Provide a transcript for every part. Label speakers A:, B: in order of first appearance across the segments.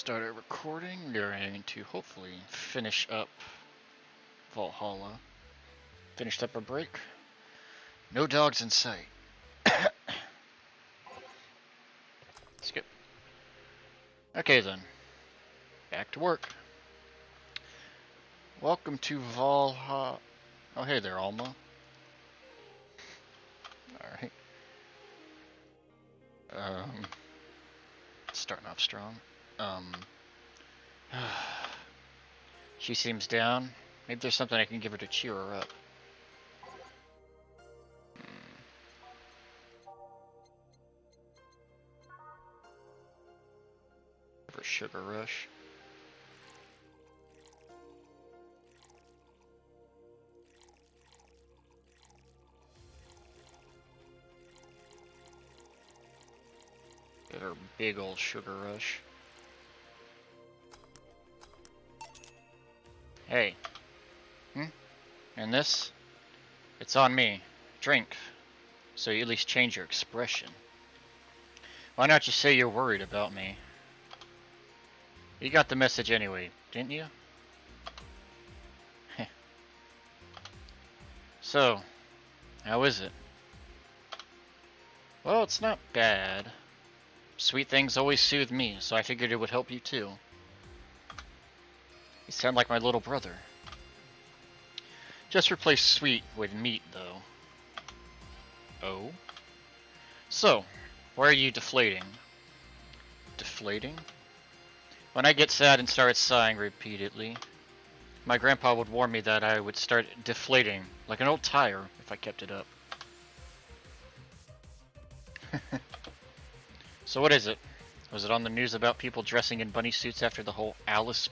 A: started recording. We're going to hopefully finish up Valhalla. Finished up a break. No dogs in sight. Skip. Okay then. Back to work. Welcome to Valhalla. Oh hey there, Alma. Alright. Starting off strong. She seems down. Maybe there's something I can give her to cheer her up. Give her sugar rush. Give her big old sugar rush. Hey. And this? It's on me. Drink. So you at least change your expression. Why not just say you're worried about me? You got the message anyway, didn't you? So, how is it? Well, it's not bad. Sweet things always soothe me, so I figured it would help you too. You sound like my little brother. Just replace sweet with meat, though. Oh? So, why are you deflating? Deflating? When I get sad and start sighing repeatedly, my grandpa would warn me that I would start deflating, like an old tire, if I kept it up. So what is it? Was it on the news about people dressing in bunny suits after the whole Alice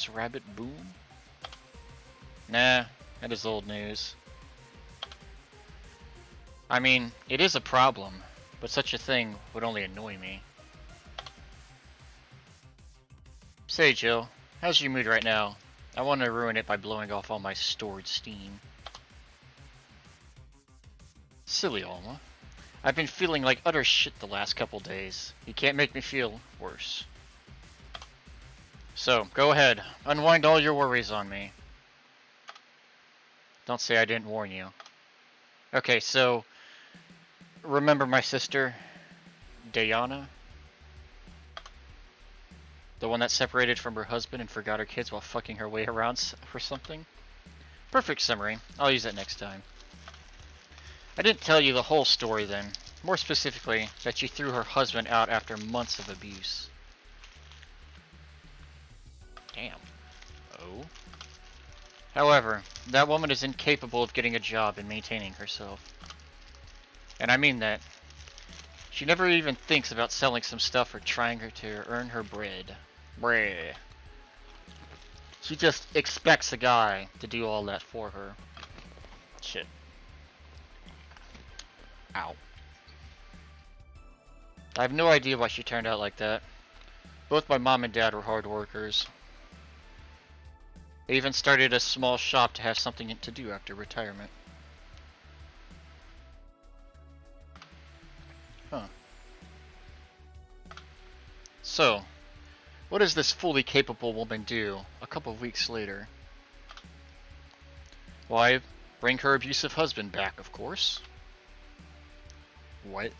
A: Rabbit boom? Nah, that is old news. I mean, it is a problem, but such a thing would only annoy me. Say, Jill, how's your mood right now? I want to ruin it by blowing off all my stored steam. Silly Alma. I've been feeling like utter shit the last couple days. You can't make me feel worse. So, go ahead. Unwind all your worries on me. Don't say I didn't warn you. Okay, so... remember my sister, Diana? The one that separated from her husband and forgot her kids while fucking her way around for something? Perfect summary. I'll use that next time. I didn't tell you the whole story then. More specifically, that she threw her husband out after months of abuse. Damn. Oh? However, that woman is incapable of getting a job and maintaining herself. And I mean that. She never even thinks about selling some stuff or trying to earn her bread. Breh. She just expects a guy to do all that for her. Shit. Ow. I have no idea why she turned out like that. Both my mom and dad were hard workers. They even started a small shop to have something to do after retirement. Huh. So, what does this fully capable woman do a couple of weeks later? Why, bring her abusive husband back, of course. What?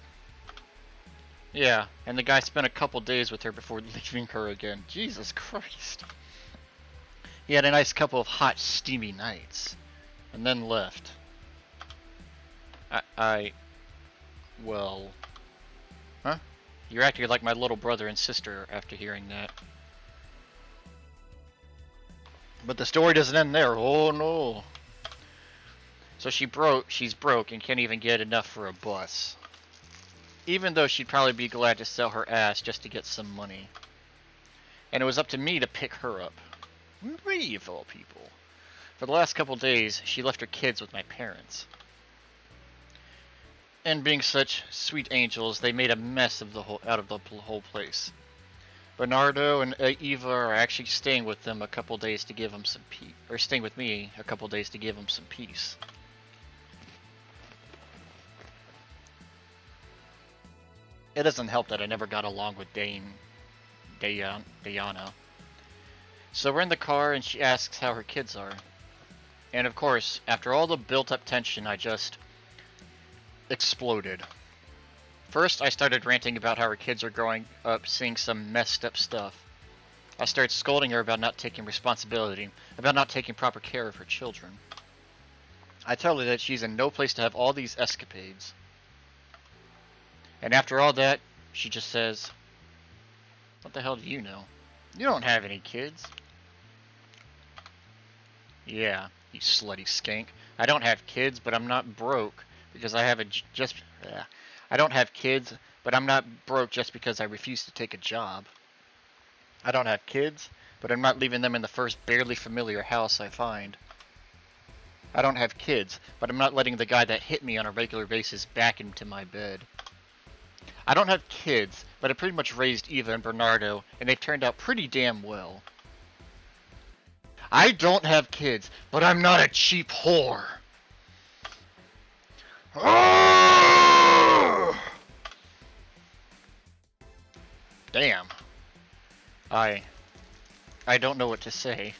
A: Yeah, and the guy spent a couple days with her before leaving her again. Jesus Christ. He had a nice couple of hot, steamy nights, and then left. Well... Huh? You're acting like my little brother and sister after hearing that. But the story doesn't end there. Oh no. So she's broke and can't even get enough for a bus. Even though she'd probably be glad to sell her ass just to get some money. And it was up to me to pick her up. Me, of all people. For the last couple days, she left her kids with my parents. And being such sweet angels, they made a mess of out of the whole place. Bernardo and Eva are actually staying with them a couple days to give them some peace. Or staying with me a couple days to give them some peace. It doesn't help that I never got along with Diana. So we're in the car and she asks how her kids are. And of course, after all the built-up tension, I just exploded. First, I started ranting about how her kids are growing up seeing some messed up stuff. I started scolding her about not taking responsibility, about not taking proper care of her children. I tell her that she's in no place to have all these escapades. And after all that, she just says, "What the hell do you know? You don't have any kids." Yeah, you slutty skank. I don't have kids, but I'm not broke because I have a just. I don't have kids, but I'm not broke just because I refuse to take a job. I don't have kids, but I'm not leaving them in the first barely familiar house I find. I don't have kids, but I'm not letting the guy that hit me on a regular basis back into my bed. I don't have kids, but I pretty much raised Eva and Bernardo, and they've turned out pretty damn well. I don't have kids, but I'm not a cheap whore. Damn. I don't know what to say.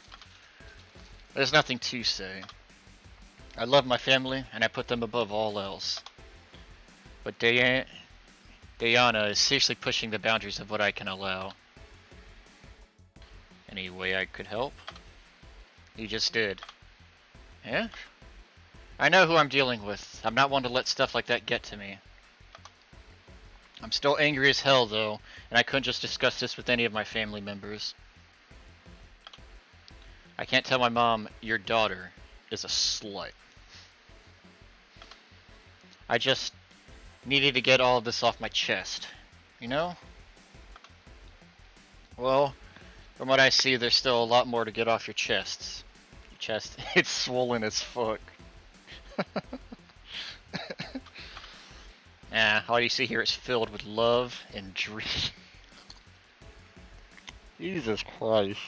A: There's nothing to say. I love my family, and I put them above all else. But Diana is seriously pushing the boundaries of what I can allow. Any way I could help? You just did. Yeah? I know who I'm dealing with. I'm not one to let stuff like that get to me. I'm still angry as hell, though, and I couldn't just discuss this with any of my family members. I can't tell my mom, your daughter is a slut. I just needed to get all of this off my chest, you know? Well, from what I see, there's still a lot more to get off your chests. Your chest, it's swollen as fuck. All you see here is filled with love and dream. Jesus Christ.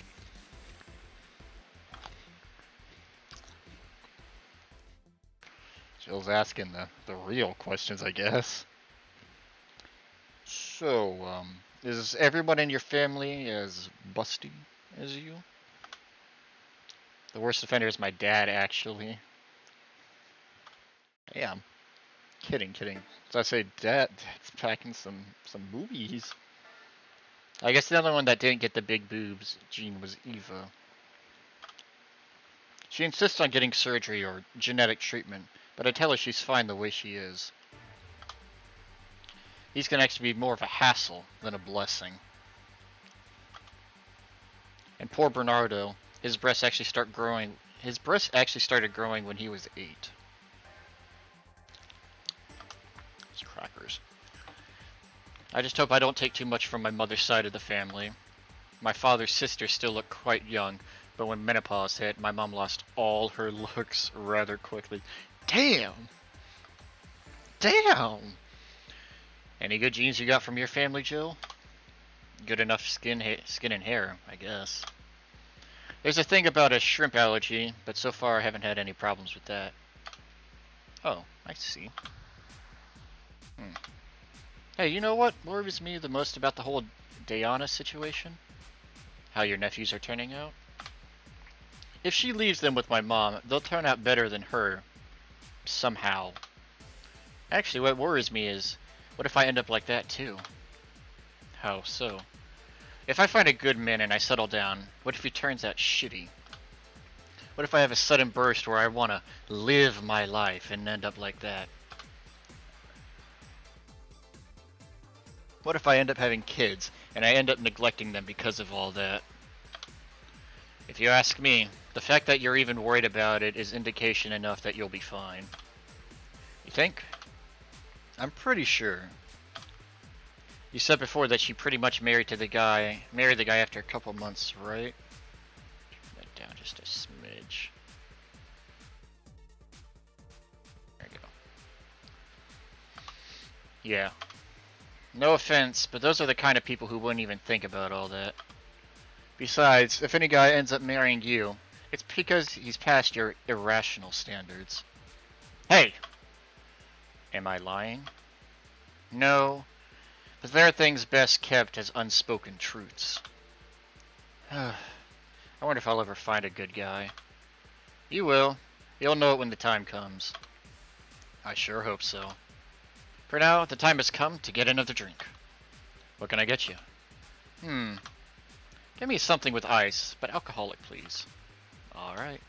A: Jill's asking the real questions, I guess. So, is everyone in your family as busty as you? The worst offender is my dad, actually. Yeah, I'm kidding. So I say dad's packing some boobies. I guess the other one that didn't get the big boobs gene was Eva. She insists on getting surgery or genetic treatment, but I tell her she's fine the way she is. These can actually be more of a hassle than a blessing. And poor Bernardo, his breasts actually started growing when he was 8. It's crackers. I just hope I don't take too much from my mother's side of the family. My father's sisters still look quite young, but when menopause hit, my mom lost all her looks rather quickly. Damn! Any good genes you got from your family, Jill? Good enough skin and hair, I guess. There's a thing about a shrimp allergy, but so far I haven't had any problems with that. Oh, I see. Hey, you know what worries me the most about the whole Diana situation? How your nephews are turning out? If she leaves them with my mom, they'll turn out better than her. Somehow. Actually, what worries me is, what if I end up like that too? How so? If I find a good man and I settle down, what if he turns out shitty? What if I have a sudden burst where I want to live my life and end up like that? What if I end up having kids and I end up neglecting them because of all that? If you ask me, the fact that you're even worried about it is indication enough that you'll be fine. You think? I'm pretty sure. You said before that she pretty much married the guy after a couple months, right? Turn that down just a smidge. There you go. Yeah. No offense, but those are the kind of people who wouldn't even think about all that. Besides, if any guy ends up marrying you, it's because he's past your irrational standards. Hey! Am I lying? No. But there are things best kept as unspoken truths. I wonder if I'll ever find a good guy. You will. You'll know it when the time comes. I sure hope so. For now, the time has come to get another drink. What can I get you? Give me something with ice, but alcoholic, please. Alright.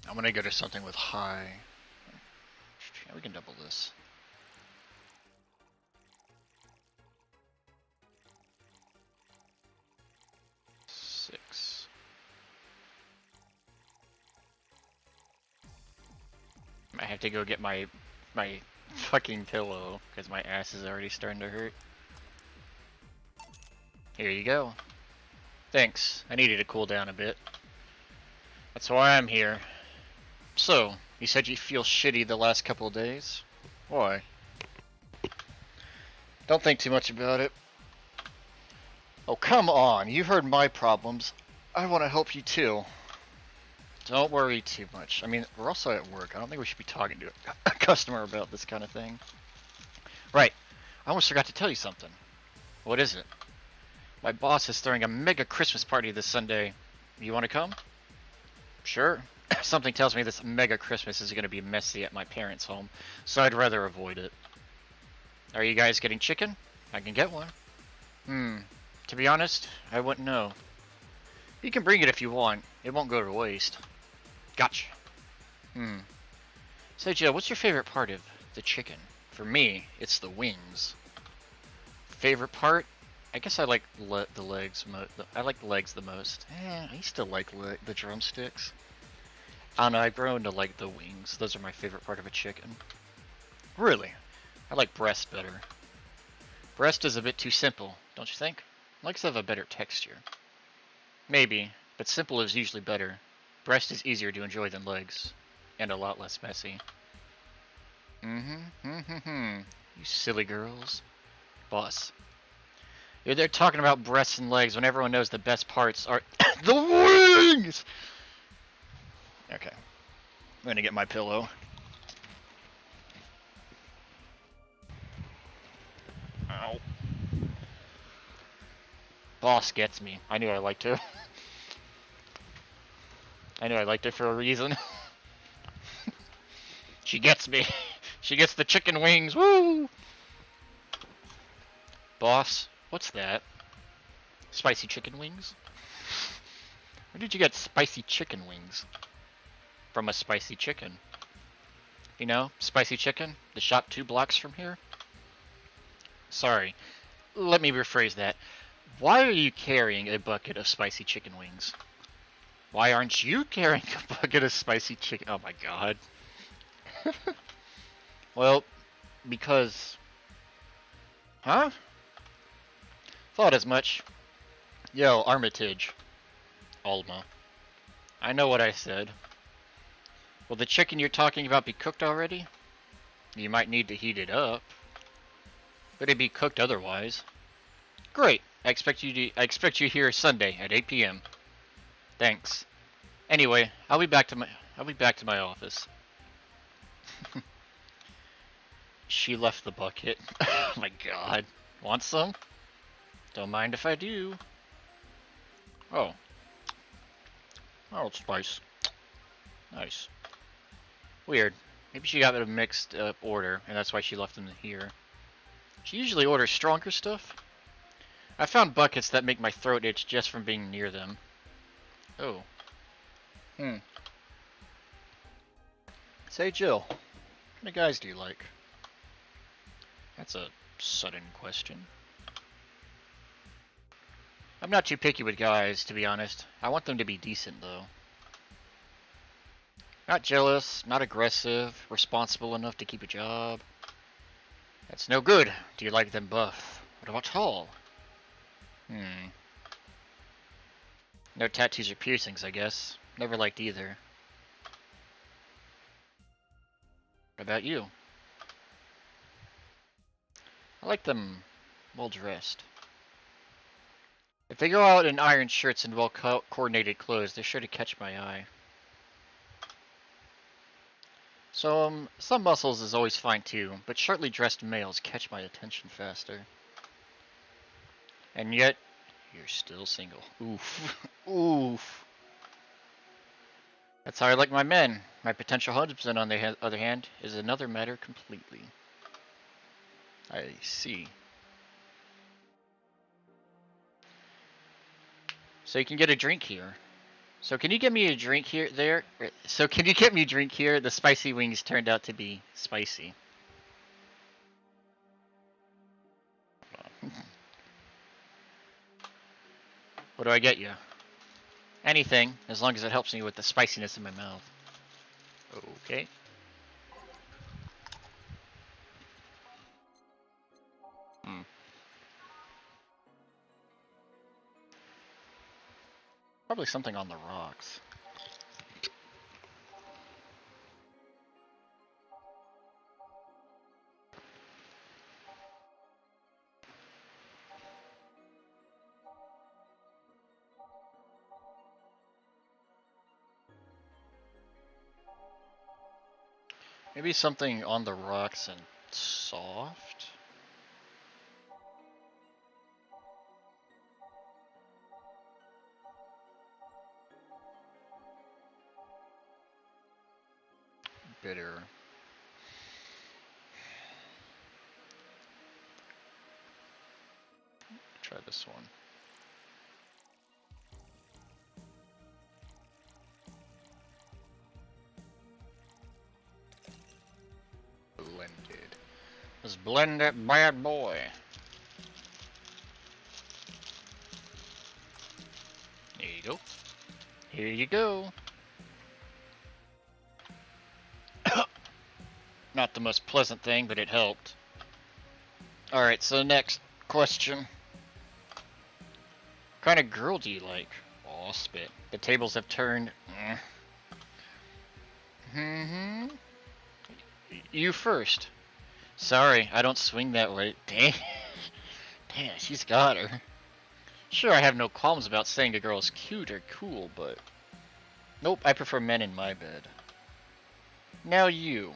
A: I'm gonna go to something with high. Yeah, we can double this. Six. I have to go get my fucking pillow because my ass is already starting to hurt. Here you go. Thanks. I needed to cool down a bit. That's why I'm here. So, you said you feel shitty the last couple of days? Why? Don't think too much about it. Oh, come on. You heard my problems. I want to help you too. Don't worry too much. I mean, we're also at work. I don't think we should be talking to a customer about this kind of thing. Right. I almost forgot to tell you something. What is it? My boss is throwing a mega Christmas party this Sunday. You want to come? Sure. Something tells me this mega Christmas is going to be messy at my parents' home, so I'd rather avoid it. Are you guys getting chicken? I can get one. To be honest, I wouldn't know. You can bring it if you want. It won't go to waste. Gotcha. Say, Joe, what's your favorite part of the chicken? For me, it's the wings. Favorite part? I guess I like the legs. I like the legs the most. I used to like the drumsticks. I don't know, I've grown to like the wings. Those are my favorite part of a chicken. Really? I like breast better. Breast is a bit too simple, don't you think? Legs have a better texture. Maybe, but simple is usually better. Breast is easier to enjoy than legs, and a lot less messy. You silly girls. Boss. You're there talking about breasts and legs when everyone knows the best parts are the wings! Okay. I'm gonna get my pillow. Ow. Boss gets me. I knew I liked her. I knew I liked her for a reason. She gets me. She gets the chicken wings. Woo! Boss, what's that? Spicy chicken wings? Where did you get spicy chicken wings? From a spicy chicken. You know, spicy chicken? The shop 2 blocks from here? Sorry. Let me rephrase that. Why are you carrying a bucket of spicy chicken wings? Why aren't you carrying a bucket of spicy chicken? Oh my god. Well, because... Huh? Thought as much. Yo, Armitage. Alma. I know what I said. Will the chicken you're talking about be cooked already? You might need to heat it up. But it'd be cooked otherwise. Great. I expect you here Sunday at 8 p.m. Thanks. Anyway, I'll be back to my office. She left the bucket. Oh my god. Want some? Don't mind if I do. Oh. Oh, spice. Nice. Weird. Maybe she got a mixed up order, and that's why she left them here. She usually orders stronger stuff. I found buckets that make my throat itch just from being near them. Oh. Say, Jill, what kind of guys do you like? That's a sudden question. I'm not too picky with guys, to be honest. I want them to be decent, though. Not jealous, not aggressive, responsible enough to keep a job. That's no good. Do you like them buff? What about tall? No tattoos or piercings, I guess. Never liked either. What about you? I like them well dressed. If they go out in iron shirts and well-coordinated clothes, they're sure to catch my eye. So, some muscles is always fine too, but shortly dressed males catch my attention faster. And yet, you're still single. Oof. Oof. That's how I like my men. My potential husband, on the other hand, is another matter completely. I see. So you can get a drink here. So can you get me a drink here, there? So can you get me a drink here? The spicy wings turned out to be spicy. What do I get you? Anything, as long as it helps me with the spiciness in my mouth. Okay. Hmm. Probably something on the rocks. Maybe something on the rocks and soft? Bitter. Try this one. Blended. Let's blend that bad boy. There you go. Here you go. Not the most pleasant thing, but it helped. Alright, so next question. What kind of girl do you like? Aw, spit. The tables have turned. You first. Sorry, I don't swing that way. Damn. Damn, she's got her. Sure, I have no qualms about saying a girl is cute or cool, but... Nope, I prefer men in my bed. Now you.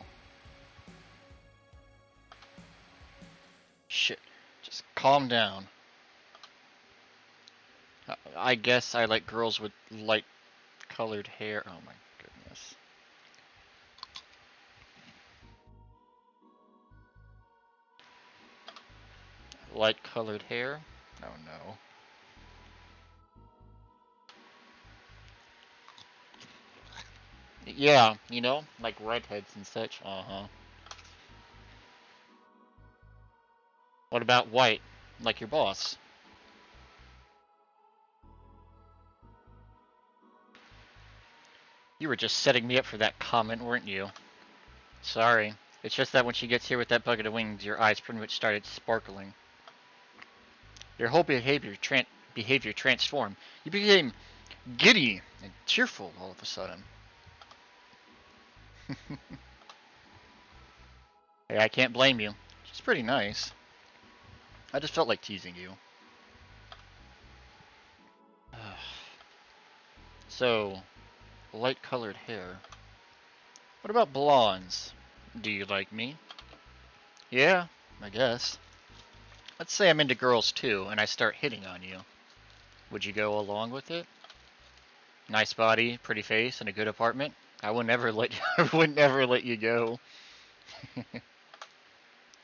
A: Shit. Just calm down. I guess I like girls with light colored hair. Oh my goodness. Light colored hair? Oh no. Yeah, you know, like redheads and such. Uh-huh. What about white? Like your boss? You were just setting me up for that comment, weren't you? Sorry. It's just that when she gets here with that bucket of wings, your eyes pretty much started sparkling. Your whole behavior transformed. You became giddy and cheerful all of a sudden. Hey, I can't blame you. She's pretty nice. I just felt like teasing you. So, light colored hair. What about blondes? Do you like me? Yeah, I guess. Let's say I'm into girls too, and I start hitting on you. Would you go along with it? Nice body, pretty face, and a good apartment? I would never let you, I would never let you go.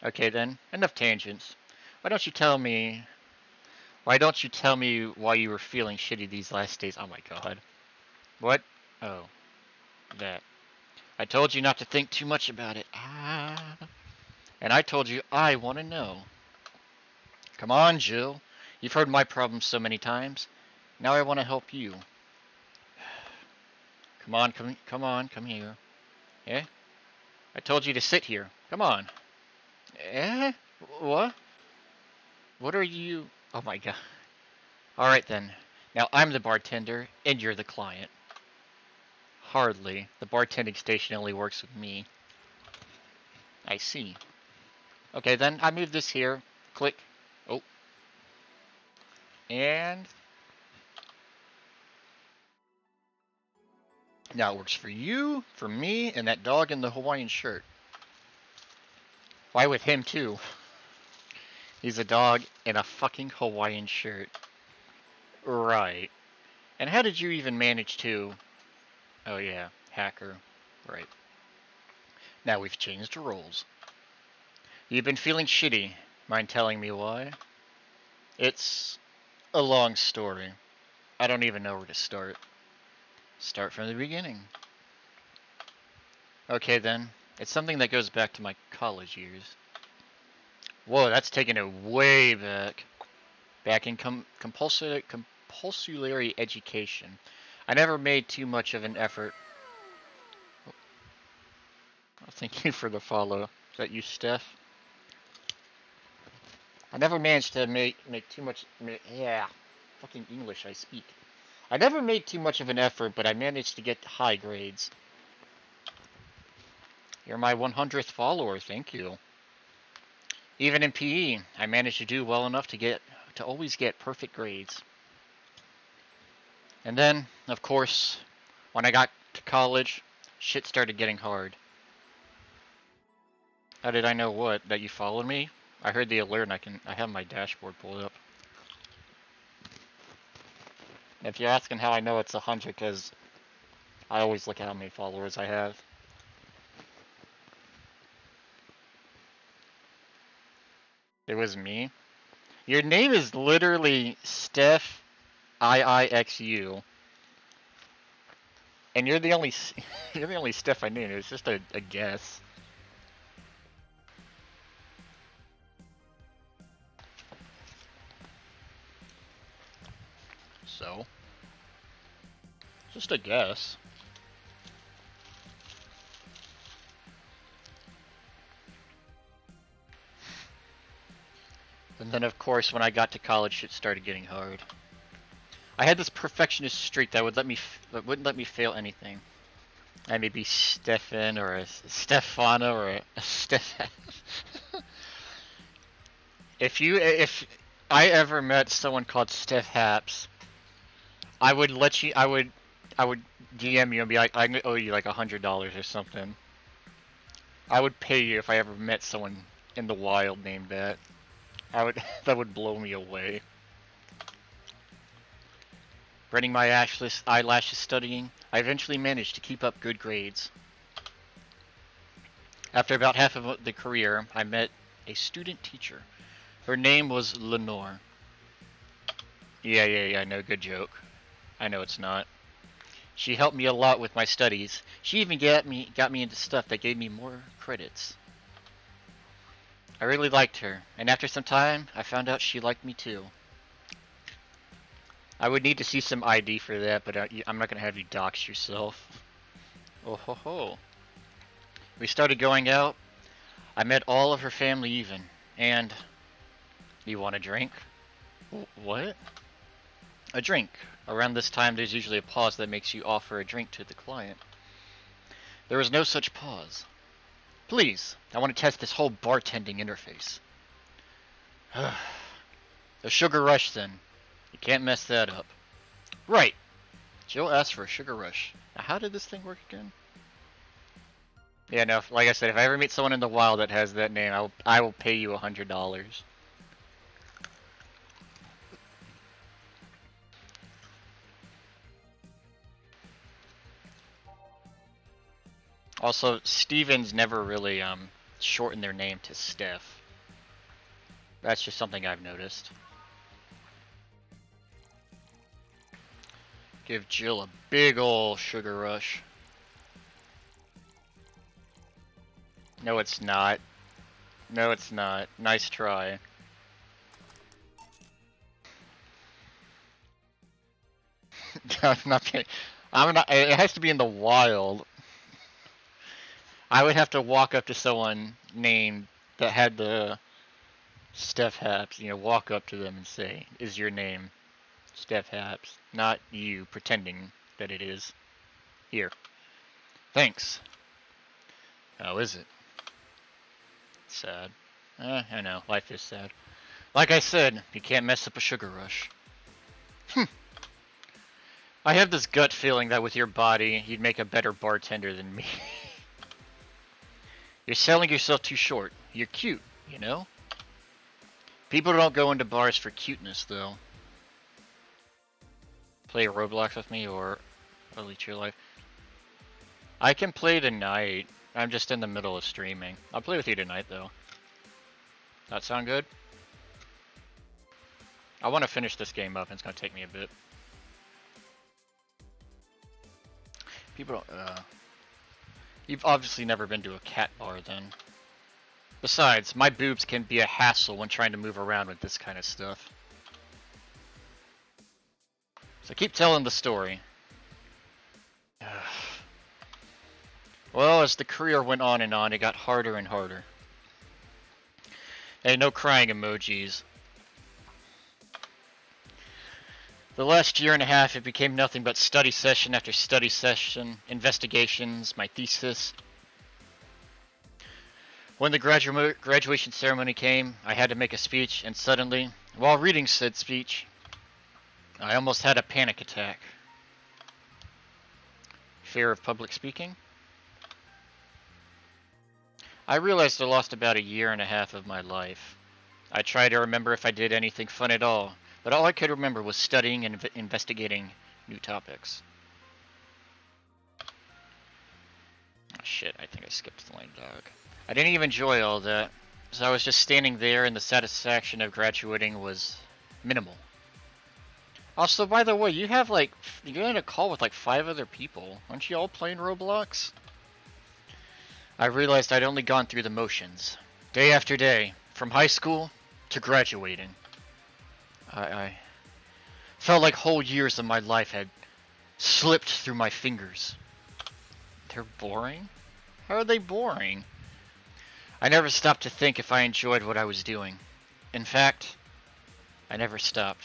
A: Okay then, enough tangents. Why don't you tell me why don't you tell me why you were feeling shitty these last days? Oh my god. What? Oh, that. I told you not to think too much about it. Ah. And I told you I want to know. Come on, Jill. You've heard my problems so many times. Now I want to help you. Come on, come on, come here. Eh? I told you to sit here. Come on. Eh? What? What are you? Oh my god. Alright then. Now I'm the bartender, and you're the client. Hardly. The bartending station only works with me. I see. Okay then, I move this here. Click. Oh. And now it works for you, for me, and that dog in the Hawaiian shirt. Why with him too? He's a dog in a fucking Hawaiian shirt. Right. And how did you even manage to... Oh yeah, hacker. Right. Now we've changed roles. You've been feeling shitty. Mind telling me why? It's a long story. I don't even know where to start. Start from the beginning. Okay then. It's something that goes back to my college years. Whoa, that's taking it way back. Back in compulsory education. I never made too much of an effort. Oh, thank you for the follow. Is that you, Steph? I never managed to make too much... Yeah. Fucking English I speak. I never made too much of an effort, but I managed to get high grades. You're my 100th follower, thank you. Even in PE, I managed to do well enough to always get perfect grades. And then, of course, when I got to college, shit started getting hard. How did I know what? That you followed me? I heard the alert and I have my dashboard pulled up. If you're asking how I know it's 100, because I always look at how many followers I have. It was me. Your name is literally Steph IIXU. And you're the only Steph I knew. It was just a guess. So, just a guess. And then, of course, when I got to college, shit started getting hard. I had this perfectionist streak that wouldn't let me fail anything. I may be Stefan or a Stefana or a Stefan. If I ever met someone called Steph Haps, I would DM you and be like, I owe you like $100 or something. I would pay you if I ever met someone in the wild named that. That would blow me away. Running my eyelashes studying, I eventually managed to keep up good grades. After about half of the career, I met a student teacher. Her name was Lenore. Yeah, no good joke. I know it's not. She helped me a lot with my studies. She even got me into stuff that gave me more credits. I really liked her, and after some time, I found out she liked me too. I would need to see some ID for that, but I'm not gonna have you dox yourself. Oh ho ho. We started going out. I met all of her family even, and... You want a drink? What? A drink. Around this time, there's usually a pause that makes you offer a drink to the client. There was no such pause. Please, I want to test this whole bartending interface. A sugar rush, then. You can't mess that up. Right. Jill asked for a sugar rush. Now, how did this thing work again? Yeah, no, like I said, if I ever meet someone in the wild that has that name, I will pay you $100. Also, Stevens never really shortened their name to Steph. That's just something I've noticed. Give Jill a big ol' sugar rush. No, it's not. No, it's not. Nice try. I'm not kidding. I'm not. It has to be in the wild. I would have to walk up to someone named that had the Steph Haps. You know, walk up to them and say, "Is your name Steph Haps?" Not you pretending that it is. Here. Thanks. How is it? Sad. I know. Life is sad. Like I said, you can't mess up a sugar rush. I have this gut feeling that with your body, you'd make a better bartender than me. You're selling yourself too short. You're cute, you know? People don't go into bars for cuteness, though. Play Roblox with me, or I'll eat your life. I can play tonight. I'm just in the middle of streaming. I'll play with you tonight, though. That sound good? I want to finish this game up, and it's going to take me a bit. People don't, You've obviously never been to a cat bar, then. Besides, my boobs can be a hassle when trying to move around with this kind of stuff. So keep telling the story. Well, as the career went on and on, it got harder and harder. Hey, no crying emojis. The last year and a half, it became nothing but study session after study session, investigations, my thesis. When the graduation ceremony came, I had to make a speech, and suddenly, while reading said speech, I almost had a panic attack. Fear of public speaking? I realized I lost about a year and a half of my life. I tried to remember if I did anything fun at all, but all I could remember was studying and investigating new topics. Oh shit, I think I skipped the lame dog. I didn't even enjoy all that, so I was just standing there and the satisfaction of graduating was minimal. Also, by the way, you're in a call with like 5 other people. Aren't you all playing Roblox? I realized I'd only gone through the motions. Day after day, from high school to graduating. I felt like whole years of my life had slipped through my fingers. They're boring? How are they boring? I never stopped to think if I enjoyed what I was doing. In fact, I never stopped.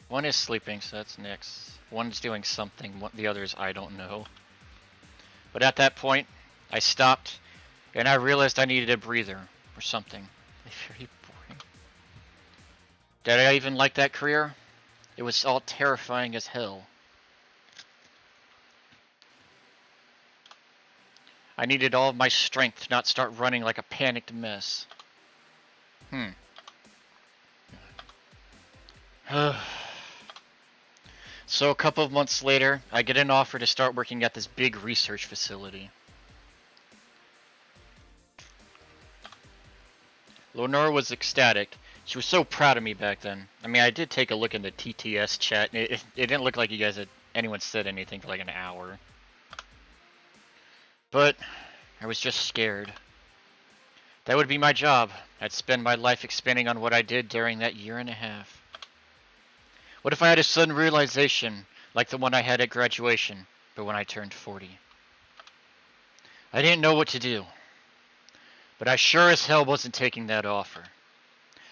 A: One is sleeping, so that's Nyx. One's doing something, the other is I don't know. But at that point, I stopped, and I realized I needed a breather, or something. Very boring. Did I even like that career? It was all terrifying as hell. I needed all of my strength to not start running like a panicked mess. So a couple of months later, I get an offer to start working at this big research facility. Lenore was ecstatic. She was so proud of me back then. I mean, I did take a look in the TTS chat, and it didn't look like anyone said anything for like an hour. But I was just scared. That would be my job. I'd spend my life expanding on what I did during that year and a half. What if I had a sudden realization, like the one I had at graduation, but when I turned 40? I didn't know what to do. But I sure as hell wasn't taking that offer.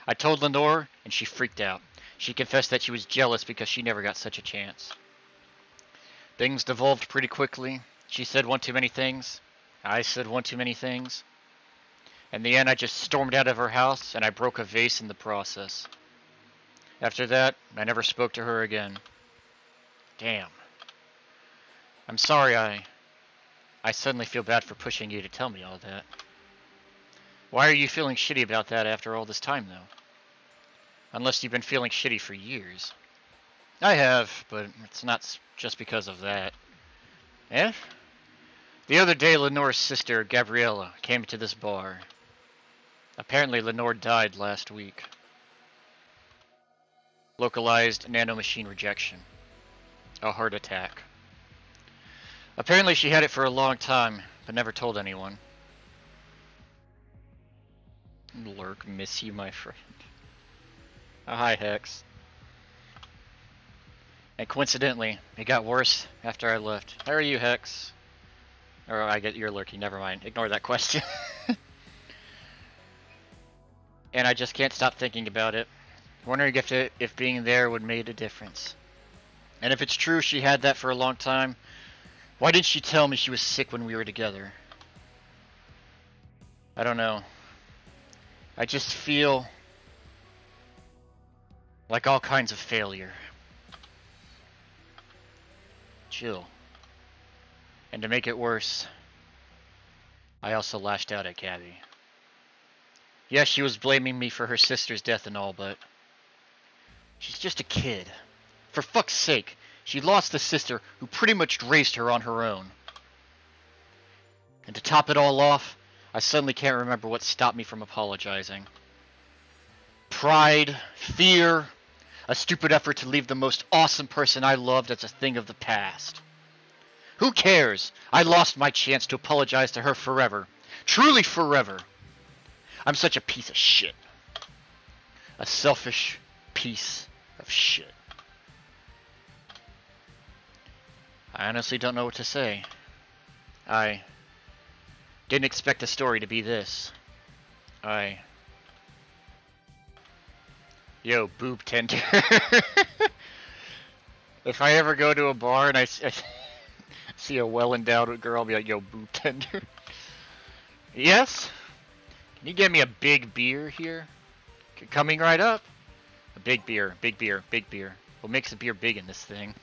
A: I told Lenore, and she freaked out. She confessed that she was jealous because she never got such a chance. Things devolved pretty quickly. She said one too many things. I said one too many things. In the end, I just stormed out of her house, and I broke a vase in the process. After that, I never spoke to her again. Damn. I'm sorry I suddenly feel bad for pushing you to tell me all that. Why are you feeling shitty about that after all this time, though? Unless you've been feeling shitty for years. I have, but it's not just because of that. Eh? The other day, Lenore's sister, Gabriella, came to this bar. Apparently, Lenore died last week. Localized nanomachine rejection. A heart attack. Apparently she had it for a long time, but never told anyone. Lurk, miss you, my friend. Oh, hi, Hex. And coincidentally, it got worse after I left. How are you, Hex? Or I get you're lurking, never mind. Ignore that question. And I just can't stop thinking about it. Wondering if being there would make a difference. And if it's true she had that for a long time, why didn't she tell me she was sick when we were together? I don't know. I just feel like all kinds of failure. Jill. And to make it worse, I also lashed out at Gabby. Yes, she was blaming me for her sister's death and all, but she's just a kid. For fuck's sake, she lost a sister who pretty much raised her on her own. And to top it all off, I suddenly can't remember what stopped me from apologizing. Pride, fear, a stupid effort to leave the most awesome person I loved as a thing of the past. Who cares? I lost my chance to apologize to her forever. Truly forever. I'm such a piece of shit. A selfish piece of shit. I honestly don't know what to say. I didn't expect the story to be this. Yo, boob tender. If I ever go to a bar and I see a well-endowed girl, I'll be like, yo, boob tender. Yes? Can you get me a big beer here? Coming right up. A big beer, big beer, big beer. What makes a beer big in this thing?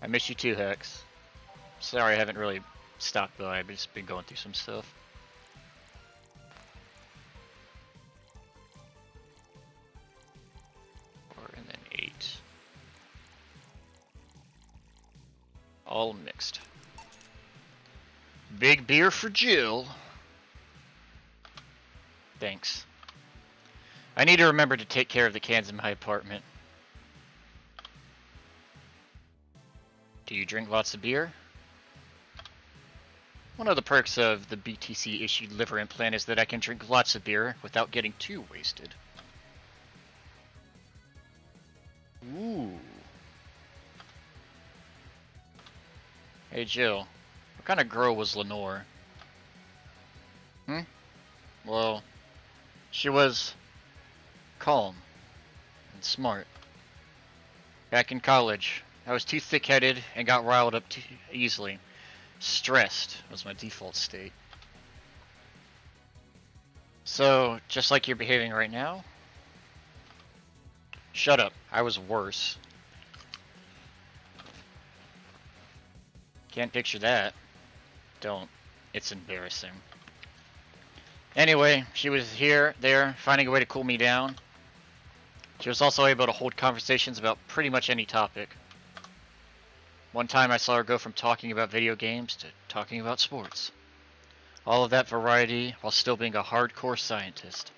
A: I miss you too, Hex. Sorry I haven't really stopped by, I've just been going through some stuff. And then 8. All mixed. Big beer for Jill. Thanks. I need to remember to take care of the cans in my apartment. Do you drink lots of beer? One of the perks of the BTC issued liver implant is that I can drink lots of beer without getting too wasted. Ooh. Hey Jill, what kind of girl was Lenore? Well, she was calm and smart. Back in college, I was too thick-headed and got riled up too easily. Stressed was my default state. So, just like you're behaving right now? Shut up, I was worse. Can't picture that. Don't. It's embarrassing. Anyway, she was there, finding a way to cool me down. She was also able to hold conversations about pretty much any topic. One time I saw her go from talking about video games to talking about sports. All of that variety while still being a hardcore scientist.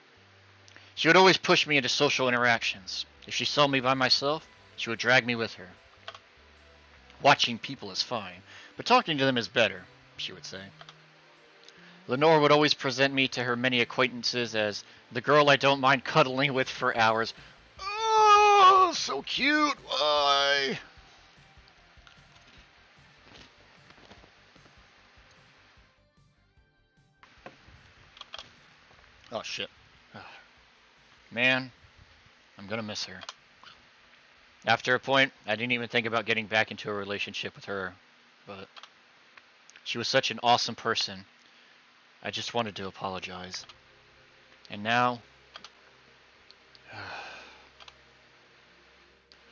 A: She would always push me into social interactions. If she saw me by myself, she would drag me with her. Watching people is fine, but talking to them is better, she would say. Lenore would always present me to her many acquaintances as the girl I don't mind cuddling with for hours. Oh, so cute. Why? Oh, shit. Man, I'm gonna miss her. After a point, I didn't even think about getting back into a relationship with her, but she was such an awesome person. I just wanted to apologize. And now...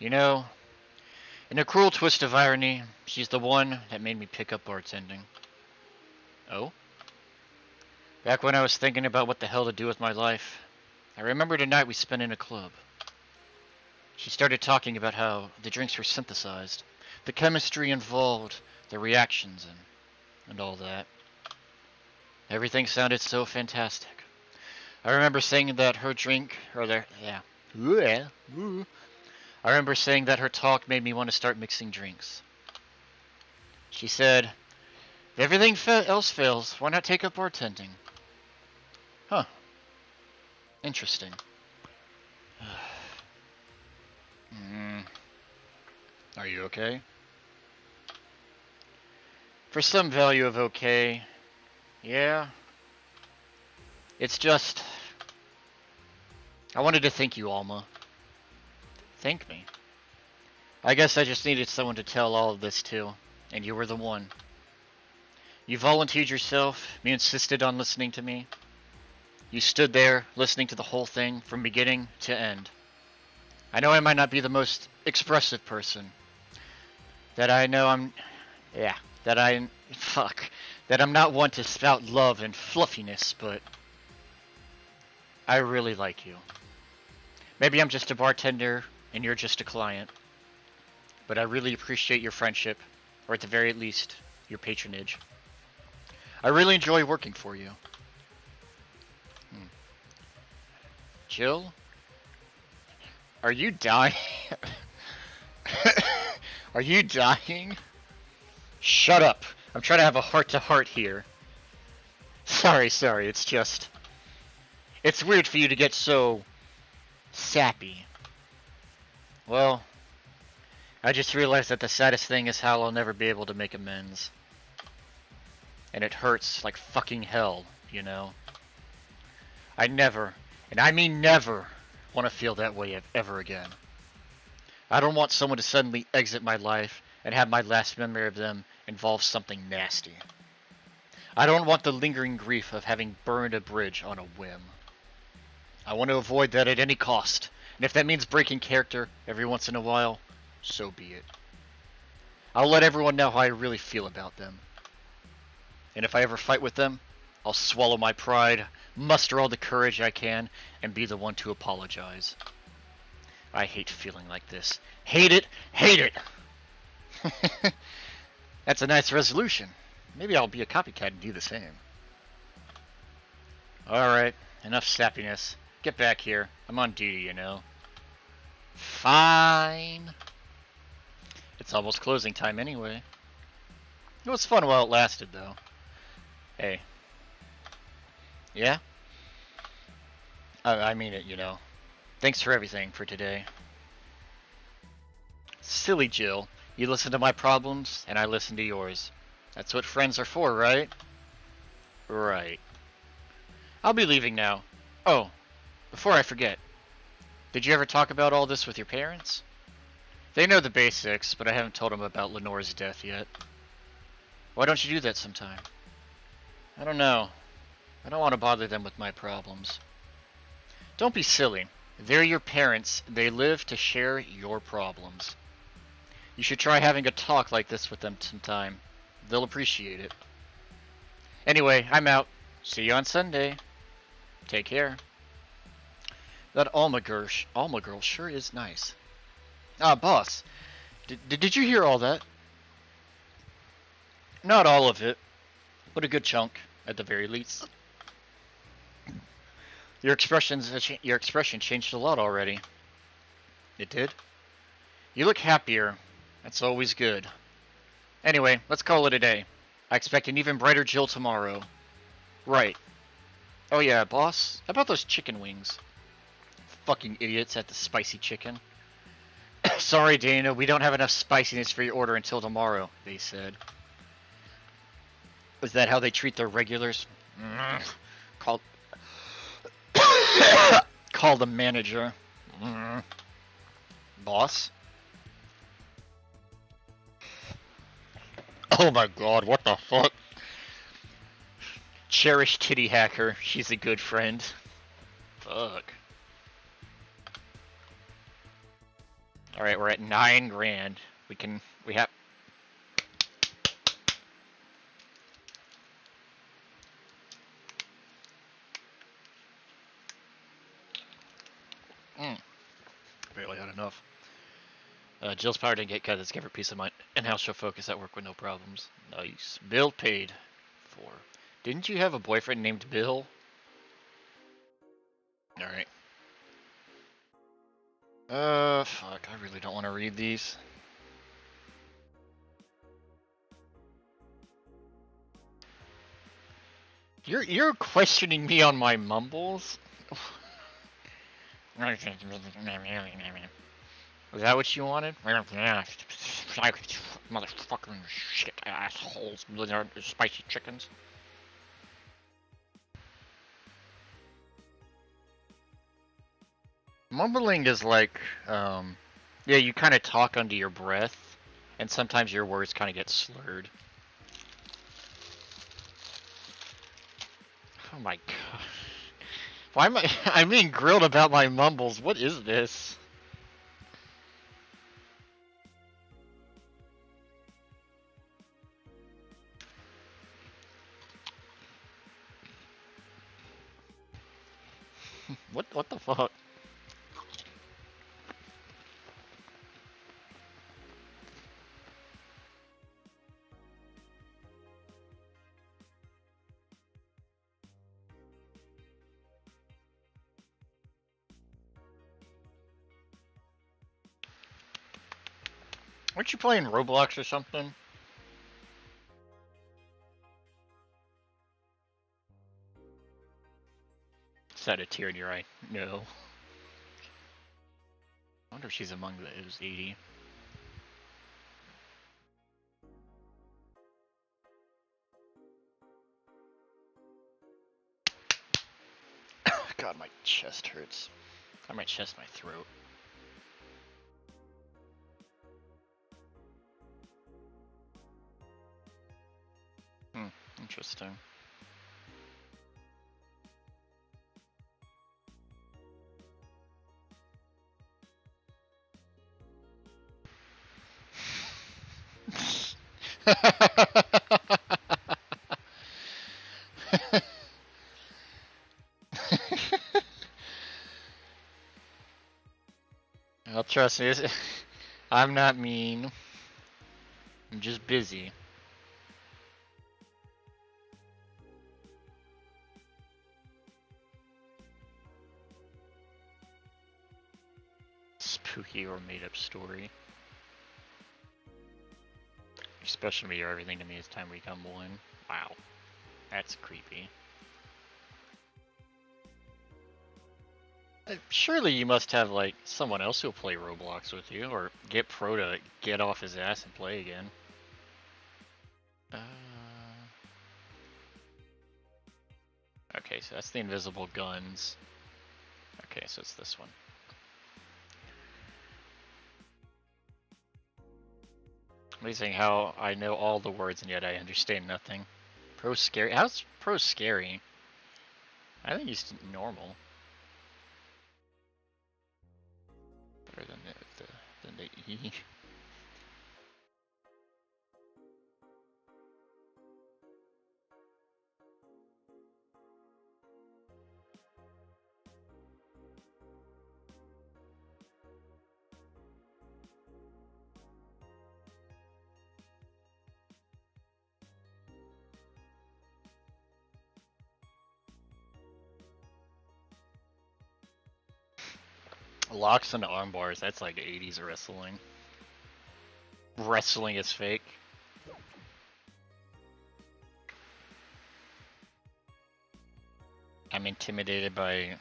A: You know, in a cruel twist of irony, she's the one that made me pick up bartending. Oh? Back when I was thinking about what the hell to do with my life, I remembered a night we spent in a club. She started talking about how the drinks were synthesized, the chemistry involved, the reactions, and all that. Everything sounded so fantastic. I remember saying that her drink, I remember saying that her talk made me want to start mixing drinks. She said, if everything else fails, why not take up bartending? Huh. Interesting. Are you okay? For some value of okay, yeah. It's just... I wanted to thank you, Alma. Thank me. I guess I just needed someone to tell all of this to, and you were the one. You volunteered yourself, you insisted on listening to me. You stood there, listening to the whole thing, from beginning to end. I know I might not be the most expressive person, that I know I'm, yeah, that I, fuck, that I'm not one to spout love and fluffiness, but I really like you. Maybe I'm just a bartender and you're just a client, but I really appreciate your friendship, or at the very least, your patronage. I really enjoy working for you. Jill? Are you dying? Are you dying? Shut up. I'm trying to have a heart-to-heart here. Sorry, it's just... It's weird for you to get so... sappy. Well, I just realized that the saddest thing is how I'll never be able to make amends. And it hurts like fucking hell, you know? I never, and I mean never, want to feel that way ever again. I don't want someone to suddenly exit my life and have my last memory of them involve something nasty. I don't want the lingering grief of having burned a bridge on a whim. I want to avoid that at any cost, and if that means breaking character every once in a while, so be it. I'll let everyone know how I really feel about them. And if I ever fight with them, I'll swallow my pride, muster all the courage I can, and be the one to apologize. I hate feeling like this. Hate it! Hate it! That's a nice resolution. Maybe I'll be a copycat and do the same. Alright, enough sappiness. Get back here. I'm on duty, you know. Fine. It's almost closing time anyway. It was fun while it lasted, though. Hey. Yeah? I mean it, you know. Thanks for everything for today. Silly Jill. You listen to my problems, and I listen to yours. That's what friends are for, right? Right. I'll be leaving now. Oh, before I forget. Did you ever talk about all this with your parents? They know the basics, but I haven't told them about Lenore's death yet. Why don't you do that sometime? I don't know. I don't want to bother them with my problems. Don't be silly. They're your parents. They live to share your problems. You should try having a talk like this with them sometime. They'll appreciate it. Anyway, I'm out. See you on Sunday. Take care. That Alma girl sure is nice. Ah, boss. Did you hear all that? Not all of it, but a good chunk, at the very least. Your expression changed a lot already. It did? You look happier. That's always good. Anyway, let's call it a day. I expect an even brighter Jill tomorrow. Right. Oh yeah, boss. How about those chicken wings? Fucking idiots at the spicy chicken. Sorry, Dana, we don't have enough spiciness for your order until tomorrow, they said. Is that how they treat their regulars? Call the manager. Boss? Oh my god, what the fuck? Cherished titty hacker. She's a good friend. Fuck. Alright, we're at 9 grand. We have... Barely had enough. Jill's power didn't get cut. Let's give her peace of mind. In-house show focus at work with no problems. Nice. Bill paid for. Didn't you have a boyfriend named Bill? Alright. Fuck. I really don't want to read these. You're questioning me on my mumbles? Was that what you wanted? Motherfucking shit assholes, spicy chickens. Mumbling is like, yeah, you kind of talk under your breath, and sometimes your words kind of get slurred. Oh my god. Why am I'm being grilled about my mumbles. What is this? What the fuck? Weren't you playing Roblox or something? Is that a tear in your eye? No. I wonder if she's among those 80. God, my chest hurts. I might chest my throat. Interesting. Well, trust me, I'm not mean. I'm just busy. Spooky or made-up story. Special media or everything to me is time we come one. Wow. That's creepy. Surely you must have, like, someone else who'll play Roblox with you, or get Pro to get off his ass and play again. Okay, so that's the invisible guns. Okay, so it's this one. Amazing how I know all the words and yet I understand nothing. Pro scary? How's Pro scary? I think he's normal. Better than the E. Locks and arm bars, that's like 80s wrestling. Wrestling is fake. I'm intimidated by...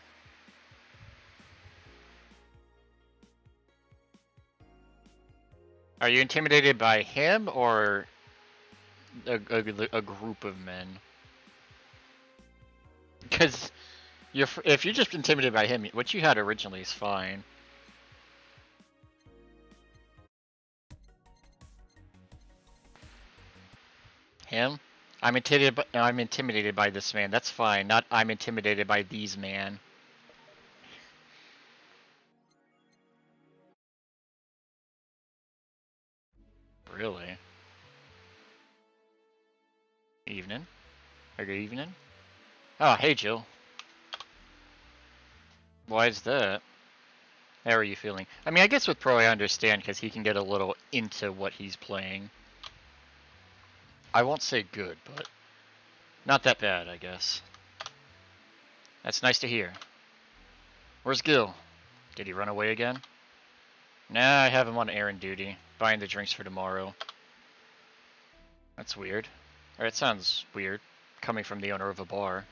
A: Are you intimidated by him or a group of men? Because if you're just intimidated by him, what you had originally is fine. Him? I'm intimidated by this man. That's fine. Not I'm intimidated by these man. Really? Evening? Or good evening? Oh, hey Jill. Why is that? How are you feeling? I mean, I guess with Pro I understand because he can get a little into what he's playing. I won't say good, but not that bad, I guess. That's nice to hear. Where's Gil? Did he run away again? Nah, I have him on errand duty, buying the drinks for tomorrow. That's weird. Or it sounds weird, coming from the owner of a bar.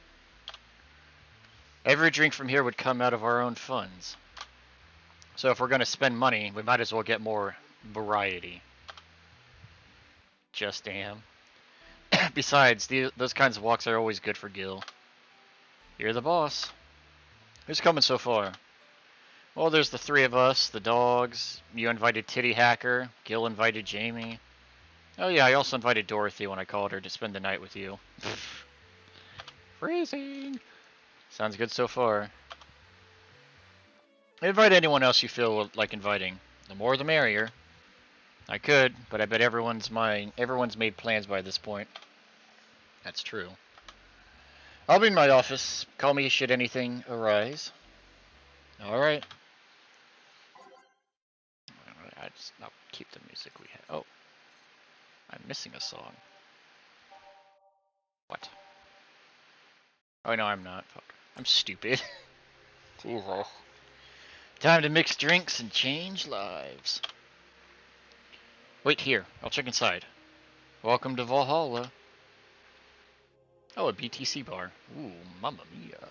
A: Every drink from here would come out of our own funds. So if we're going to spend money, we might as well get more variety. Just damn. Besides, those kinds of walks are always good for Gil. You're the boss. Who's coming so far? Well, there's the three of us, the dogs. You invited Titty Hacker. Gil invited Jamie. Oh yeah, I also invited Dorothy when I called her to spend the night with you. Freezing! Sounds good so far. Invite anyone else you feel like inviting. The more the merrier. I could, but I bet everyone's made plans by this point. That's true. I'll be in my office. Call me should anything arise. Alright. I'll keep the music we have. Oh. I'm missing a song. What? Oh no, I'm not. Fuck. I'm stupid. Jesus. Time to mix drinks and change lives. Wait here. I'll check inside. Welcome to Valhalla. Oh, a BTC bar. Ooh, mamma mia.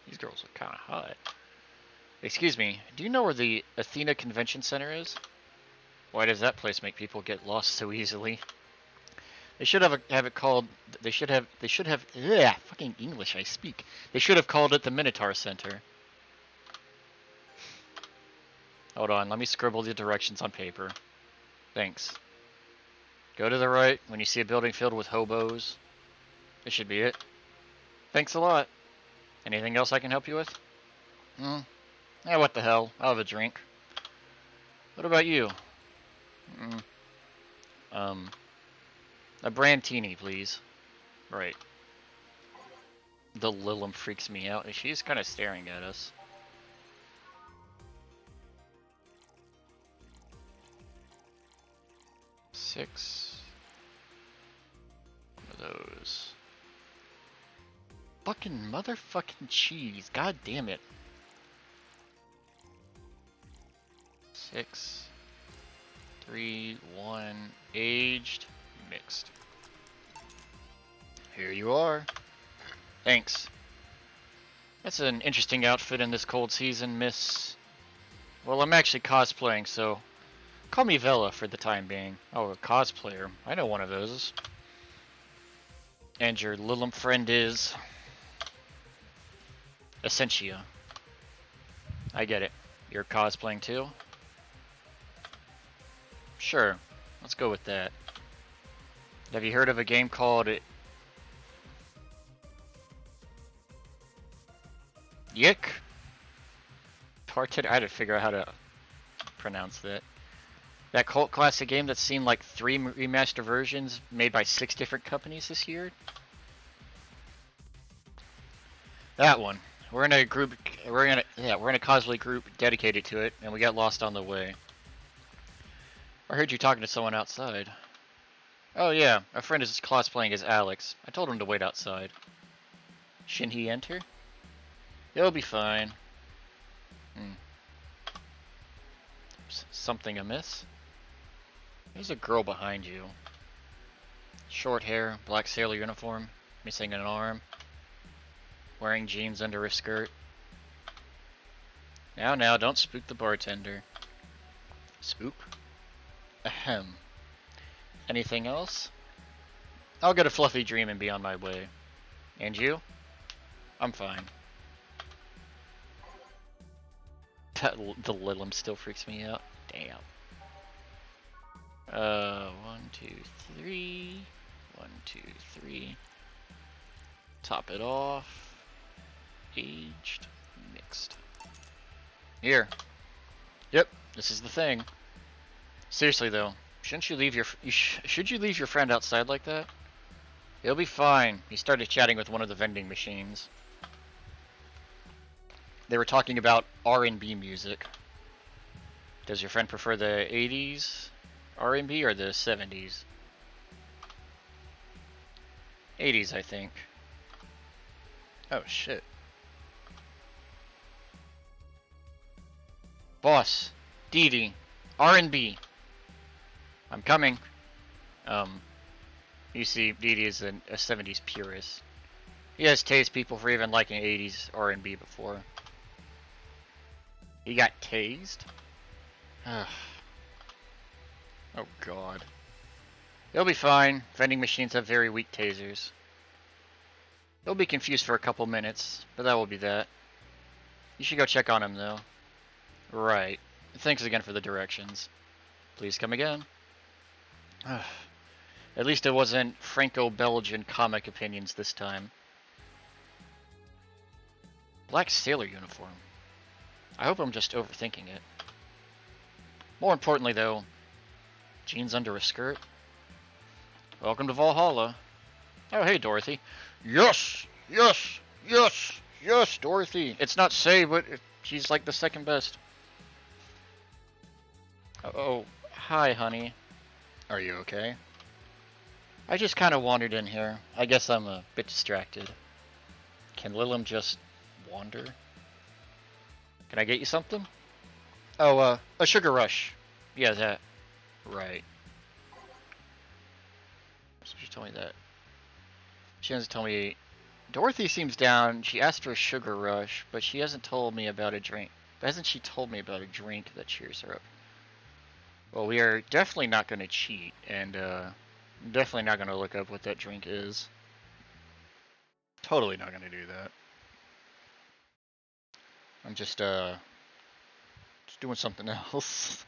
A: These girls are kind of hot. Excuse me, do you know where the Athena Convention Center is? Why does that place make people get lost so easily? They should have it called. They should have. Yeah, fucking English I speak. They should have called it the Minotaur Center. Hold on, let me scribble the directions on paper. Thanks. Go to the right when you see a building filled with hobos. This should be it. Thanks a lot. Anything else I can help you with? Yeah, what the hell? I'll have a drink. What about you? A Brandtini, please. Right. The Lilum freaks me out. She's kind of staring at us. Six. One of those. Fucking motherfucking cheese. God damn it. 6. 3, 1, aged, mixed. Here you are. Thanks. That's an interesting outfit in this cold season, miss. Well, I'm actually cosplaying, so call me Vela for the time being. Oh, a cosplayer. I know one of those. And your Lilum friend is Essentia. I get it. You're cosplaying too? Sure. Let's go with that. Have you heard of a game called Yick? Parted? I had to figure out how to pronounce that. That cult classic game that's seen like 3 remaster versions made by 6 different companies this year? That one. We're in a group. We're in a cosplay group dedicated to it, and we got lost on the way. I heard you talking to someone outside. Oh yeah, a friend is cosplaying as Alex. I told him to wait outside. Shouldn't he enter? He'll be fine. Something amiss? There's a girl behind you. Short hair, black sailor uniform, missing an arm. Wearing jeans under her skirt. Now, don't spook the bartender. Spook? Ahem. Anything else? I'll get a fluffy dream and be on my way. And you? I'm fine. The Lilum still freaks me out. Damn. 1, 2, 3. 1, 2, 3. Top it off. Aged, mixed. Here. Yep, this is the thing. Seriously though, shouldn't you leave should you leave your friend outside like that? He'll be fine. He started chatting with one of the vending machines. They were talking about R&B music. Does your friend prefer the 80s R&B or the 70s? 80s, I think. Oh shit. Boss, Dee Dee, R&B. I'm coming. You see, Dee Dee is a 70s purist. He has tased people for even liking 80s R&B before. He got tased? Oh god. He'll be fine. Vending machines have very weak tasers. He'll be confused for a couple minutes, but that will be that. You should go check on him though. Right. Thanks again for the directions. Please come again. At least it wasn't Franco-Belgian comic opinions this time. Black sailor uniform. I hope I'm just overthinking it. More importantly though, jeans under a skirt. Welcome to Valhalla. Oh hey Dorothy. Yes! Yes! Yes! Yes, Dorothy! It's not say, but She's like the second best. Oh, hi, honey. Are you okay? I just kind of wandered in here. I guess I'm a bit distracted. Can Lilim just wander? Can I get you something? Oh, a sugar rush. Yeah, that. Right. So she told me that. She hasn't told me. Dorothy seems down. She asked for a sugar rush, but she hasn't told me about a drink. Hasn't she told me about a drink that cheers her up? Well, we are definitely not going to cheat, and definitely not going to look up what that drink is. Totally not going to do that. I'm just doing something else.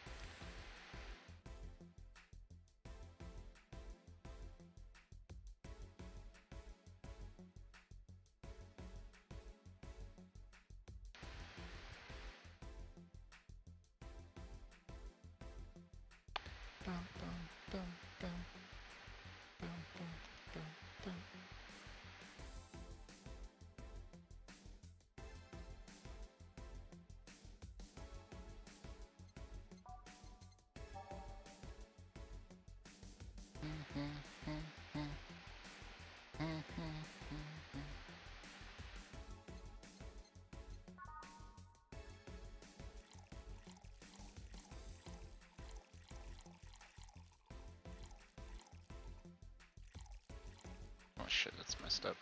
A: Oh shit, that's messed up.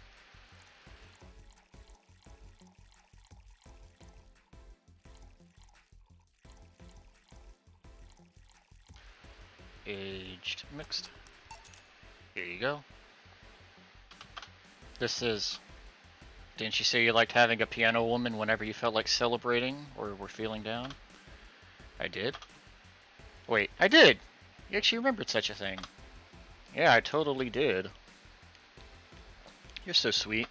A: Aged mixed. Here you go. This is... Didn't you say you liked having a piano woman whenever you felt like celebrating or were feeling down? I did? Wait, I did! You actually remembered such a thing. Yeah, I totally did. You're so sweet.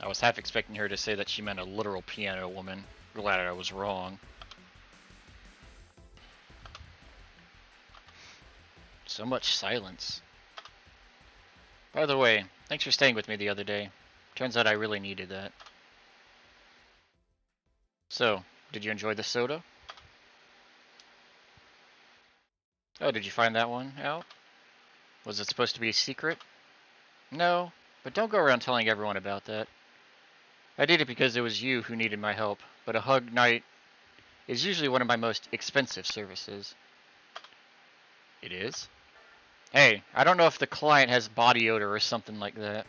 A: I was half expecting her to say that she meant a literal piano woman. Glad I was wrong. So much silence. By the way, thanks for staying with me the other day. Turns out I really needed that. So, did you enjoy the soda? Oh, did you find that one out? Was it supposed to be a secret? No, but don't go around telling everyone about that. I did it because it was you who needed my help, but a hug night is usually one of my most expensive services. It is? Hey, I don't know if the client has body odor or something like that.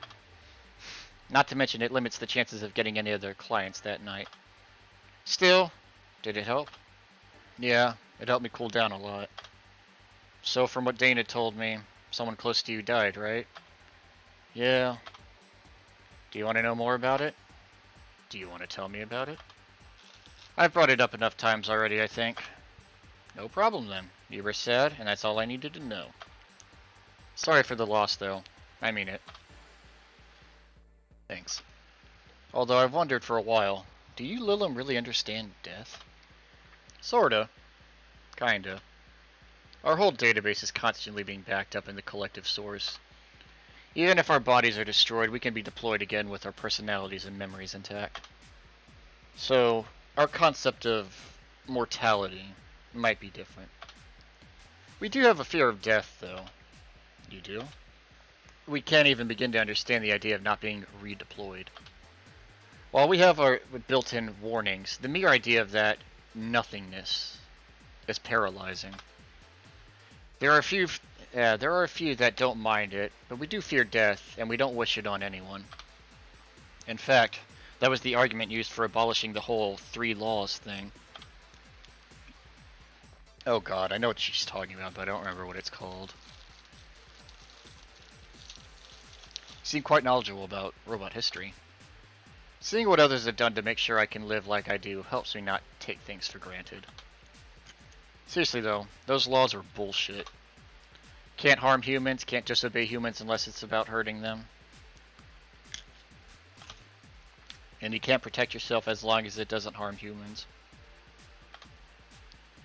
A: Not to mention it limits the chances of getting any other clients that night. Still, did it help? Yeah, it helped me cool down a lot. So from what Dana told me, someone close to you died, right? Yeah. Do you want to know more about it? Do you want to tell me about it? I've brought it up enough times already, I think. No problem then. You were sad, and that's all I needed to know. Sorry for the loss, though. I mean it. Thanks. Although I've wondered for a while, do you Lilim really understand death? Sorta. Kinda. Our whole database is constantly being backed up in the collective source. Even if our bodies are destroyed, we can be deployed again with our personalities and memories intact. So, our concept of mortality might be different. We do have a fear of death, though. You do? We can't even begin to understand the idea of not being redeployed. While we have our built-in warnings, the mere idea of that nothingness is paralyzing. There are a few that don't mind it, but we do fear death, and we don't wish it on anyone. In fact, that was the argument used for abolishing the whole 3 laws thing. Oh god, I know what she's talking about, but I don't remember what it's called. You seem quite knowledgeable about robot history. Seeing what others have done to make sure I can live like I do helps me not take things for granted. Seriously though, those laws are bullshit. Can't harm humans, can't disobey humans unless it's about hurting them. And you can't protect yourself as long as it doesn't harm humans.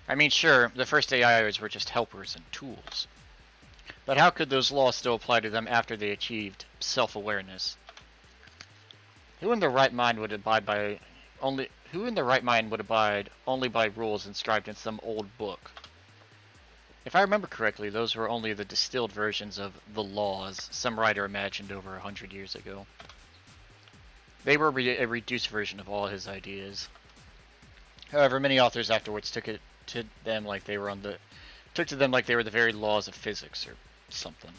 A: I mean, sure, the first AIs were just helpers and tools. But how could those laws still apply to them after they achieved self-awareness? Who in their right mind would abide by Who in their right mind would abide only by rules inscribed in some old book? If I remember correctly, those were only the distilled versions of the laws some writer imagined over 100 years ago. They were a reduced version of all his ideas. However, many authors afterwards took to them like they were the very laws of physics or something.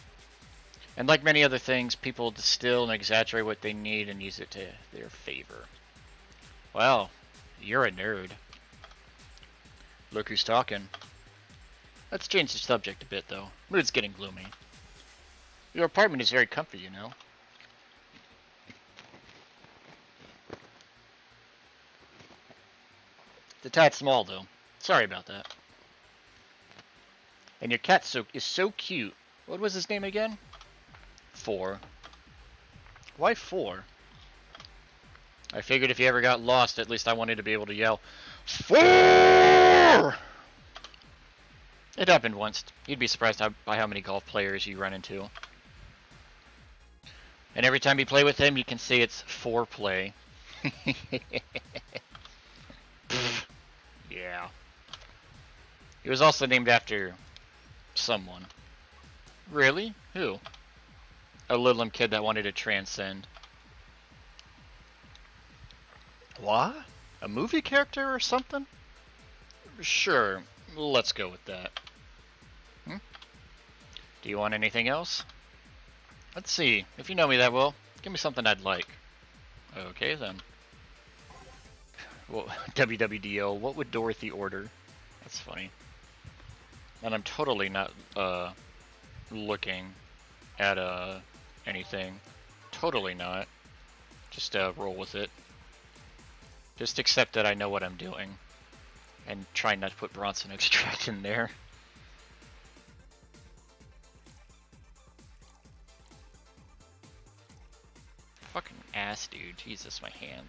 A: And like many other things, people distill and exaggerate what they need and use it to their favor. Well, you're a nerd. Look who's talking. Let's change the subject a bit, though. Mood's getting gloomy. Your apartment is very comfy, you know. It's a tad small, though. Sorry about that. And your cat is so cute. What was his name again? 4. Why 4? I figured if you ever got lost, at least I wanted to be able to yell, 4! It happened once. You'd be surprised by how many golf players you run into. And every time you play with him, you can say it's foreplay. Yeah. He was also named after someone. Really? Who? A Littlum kid that wanted to transcend. What? A movie character or something? Sure, let's go with that. Do you want anything else? Let's see. If you know me that well, give me something I'd like. Okay, then. Well, WWDO, what would Dorothy order? That's funny. And I'm totally not, looking at, anything. Totally not. Just, roll with it. Just accept that I know what I'm doing. And try not to put Bronson extract in there. Fucking ass, dude. Jesus, my hand.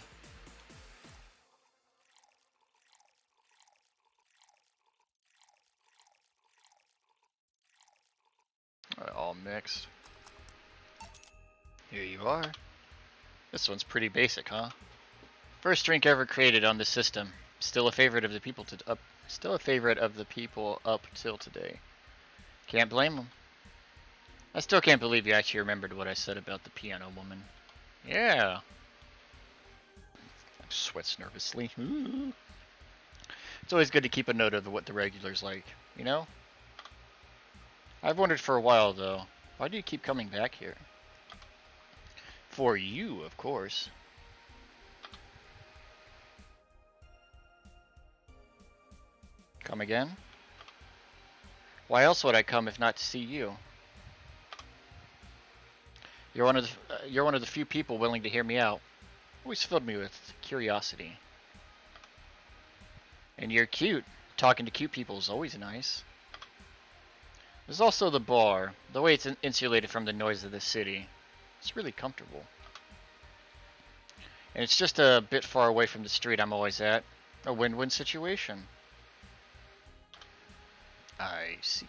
A: All mixed. Here you are. This one's pretty basic, huh? First drink ever created on the system. Still a favorite of the people up till today. Can't blame them. I still can't believe you actually remembered what I said about the piano woman. Yeah. I sweats nervously. Ooh. It's always good to keep a note of what the regular's like, you know? I've wondered for a while, though, why do you keep coming back here? For you, of course. Come again? Why else would I come if not to see you? You're one of the few people willing to hear me out. Always filled me with curiosity. And you're cute. Talking to cute people is always nice. There's also the bar. The way it's insulated from the noise of the city. It's really comfortable. And it's just a bit far away from the street I'm always at. A win-win situation. I see.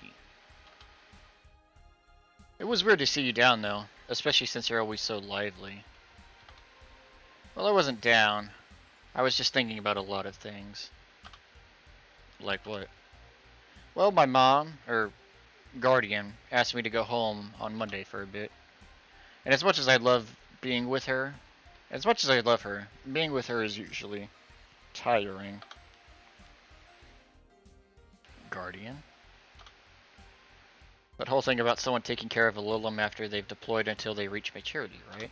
A: It was weird to see you down, though. Especially since you're always so lively. Well, I wasn't down. I was just thinking about a lot of things. Like what? Well, my mom, or guardian, asked me to go home on Monday for a bit. And as much as I love being with her, as much as I love her, being with her is usually tiring. Guardian? That whole thing about someone taking care of a Littlum after they've deployed until they reach maturity, right?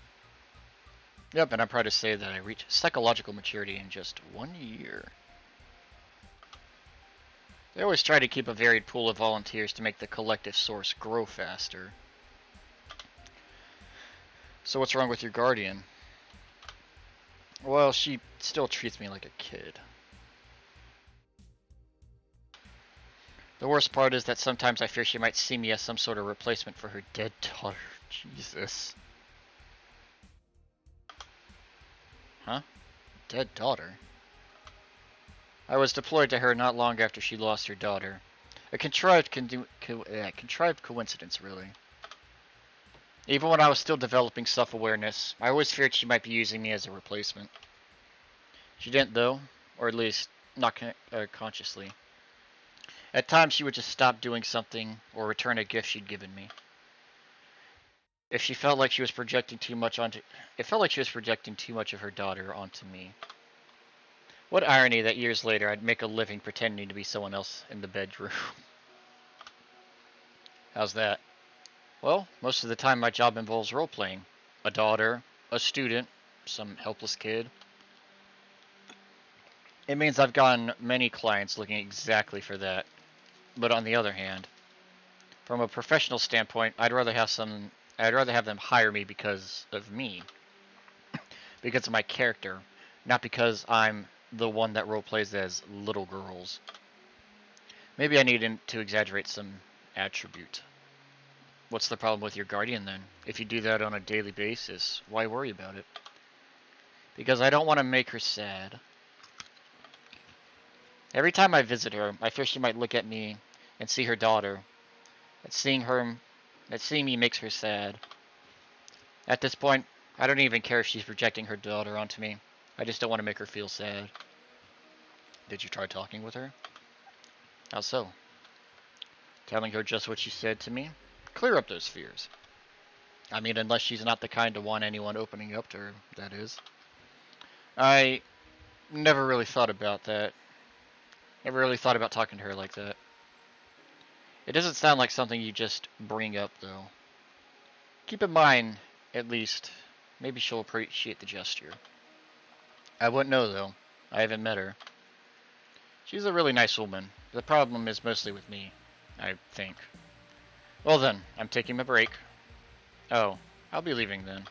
A: Yep, and I'm proud to say that I reached psychological maturity in just 1 year. They always try to keep a varied pool of volunteers to make the collective source grow faster. So what's wrong with your guardian? Well, she still treats me like a kid. The worst part is that sometimes I fear she might see me as some sort of replacement for her dead daughter. Jesus. Huh? Dead daughter? I was deployed to her not long after she lost her daughter. A contrived coincidence, really. Even when I was still developing self-awareness, I always feared she might be using me as a replacement. She didn't, though, or at least not consciously. At times, she would just stop doing something or return a gift she'd given me. If she felt like she was projecting too much onto, it felt like she was projecting too much of her daughter onto me. What irony that years later I'd make a living pretending to be someone else in the bedroom. How's that? Well, most of the time my job involves role playing. A daughter, a student, some helpless kid. It means I've gotten many clients looking exactly for that. But on the other hand, from a professional standpoint, I'd rather have them hire me because of me, because of my character, not because I'm the one that role plays as little girls. Maybe I need to exaggerate some attribute. What's the problem with your guardian then? If you do that on a daily basis, why worry about it? Because I don't want to make her sad. Every time I visit her, I fear she might look at me and see her daughter. That seeing me makes her sad. At this point, I don't even care if she's projecting her daughter onto me. I just don't want to make her feel sad. Did you try talking with her? How so? Telling her just what she said to me? Clear up those fears. I mean, unless she's not the kind to want anyone opening up to her, that is. I never really thought about that. Never really thought about talking to her like that. It doesn't sound like something you just bring up, though. Keep in mind, at least, maybe she'll appreciate the gesture. I wouldn't know, though. I haven't met her. She's a really nice woman. The problem is mostly with me, I think. Well then, I'm taking a break. Oh, I'll be leaving then.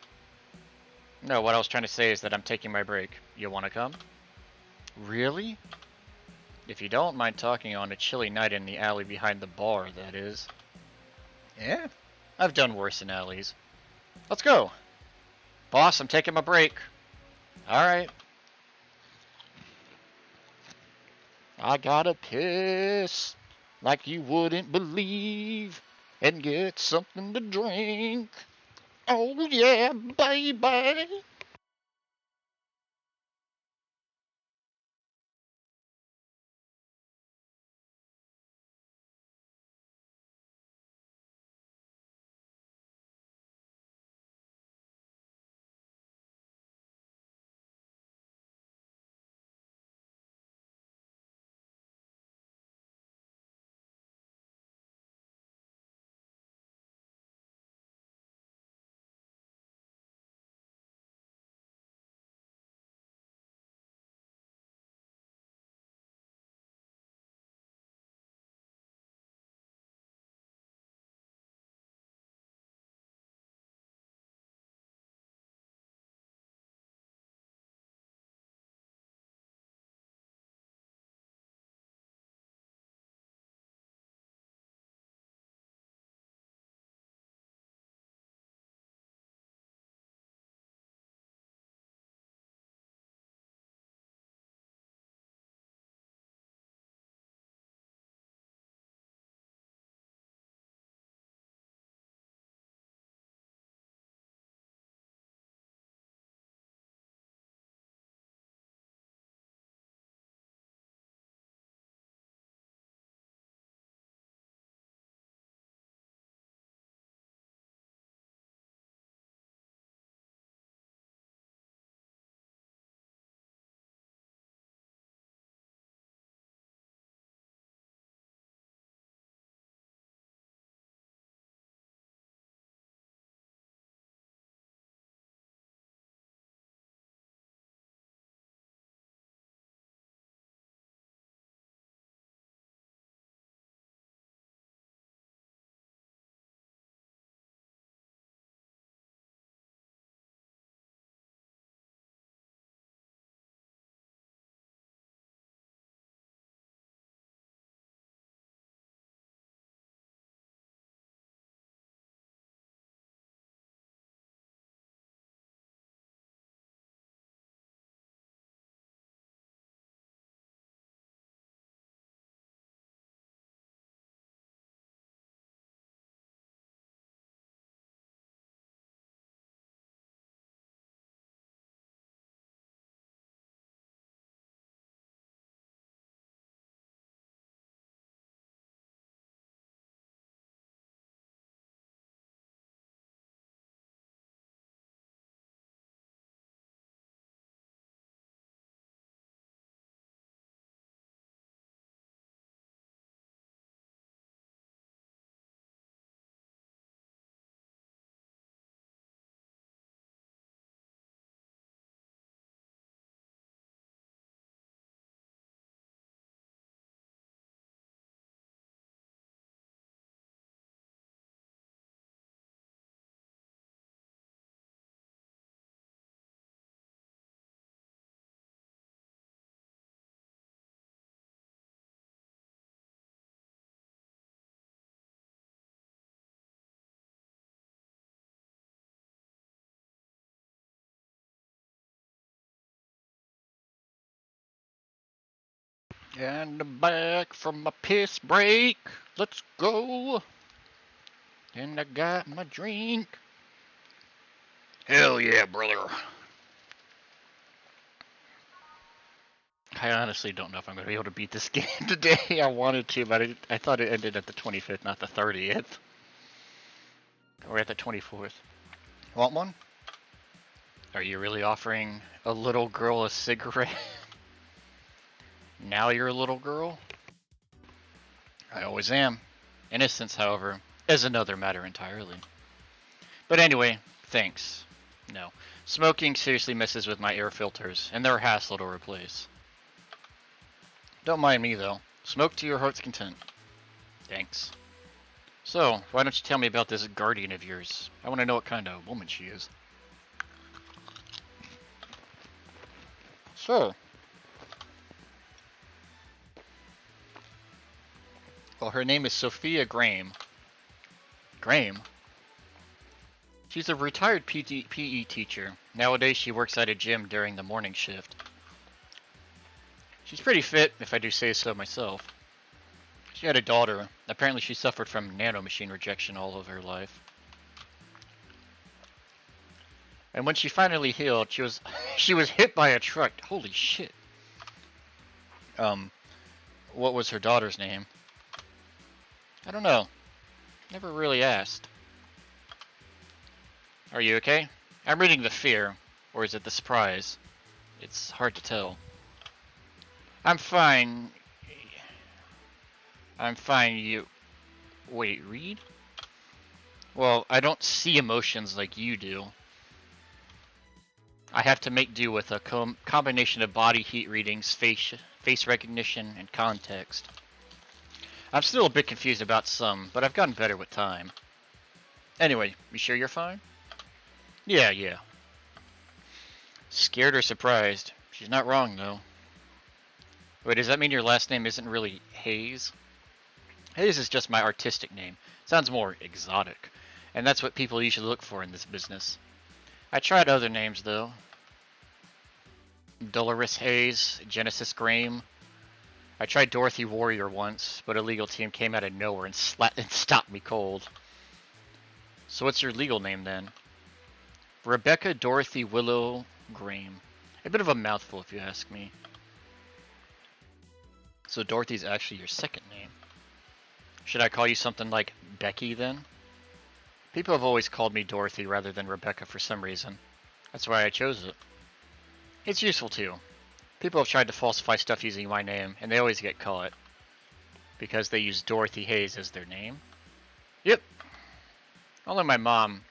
A: No, what I was trying to say is that I'm taking my break. You want to come? Really? If you don't mind talking on a chilly night in the alley behind the bar, that is. Yeah? I've done worse in alleys. Let's go! Boss, I'm taking my break. Alright. I gotta piss like you wouldn't believe and get something to drink. Oh yeah, baby. And back from my piss break. Let's go. And I got my drink. Hell yeah, brother. I honestly don't know if I'm going to be able to beat this game today. I wanted to, but I thought it ended at the 25th, not the 30th. Or at the 24th. Want one? Are you really offering a little girl a cigarette? Now you're a little girl? I always am. Innocence, however, is another matter entirely. But anyway, thanks. No. Smoking seriously messes with my air filters, and they're a hassle to replace. Don't mind me, though. Smoke to your heart's content. Thanks. So, why don't you tell me about this guardian of yours? I want to know what kind of woman she is. So, well, her name is Sophia Graham. Graham? She's a retired PE teacher. Nowadays, she works at a gym during the morning shift. She's pretty fit, if I do say so myself. She had a daughter. Apparently, she suffered from nanomachine rejection all of her life. And when she finally healed, she was hit by a truck. Holy shit. What was her daughter's name? I don't know. Never really asked. Are you okay? I'm reading the fear, or is it the surprise? It's hard to tell. I'm fine. I'm fine, you... Wait, read? Well, I don't see emotions like you do. I have to make do with a combination of body heat readings, face recognition, and context. I'm still a bit confused about some, but I've gotten better with time. Anyway, you sure you're fine? Yeah. Scared or surprised? She's not wrong, though. Wait, does that mean your last name isn't really Hayes? Hayes is just my artistic name. Sounds more exotic. And that's what people usually look for in this business. I tried other names, though. Dolores Hayes, Genesis Graham. I tried Dorothy Warrior once, but a legal team came out of nowhere and stopped me cold. So what's your legal name, then? Rebecca Dorothy Willow Graham. A bit of a mouthful, if you ask me. So Dorothy's actually your second name. Should I call you something like Becky, then? People have always called me Dorothy rather than Rebecca for some reason. That's why I chose it. It's useful, too. People have tried to falsify stuff using my name, and they always get caught. Because they use Dorothy Hayes as their name. Yep. Only my mom,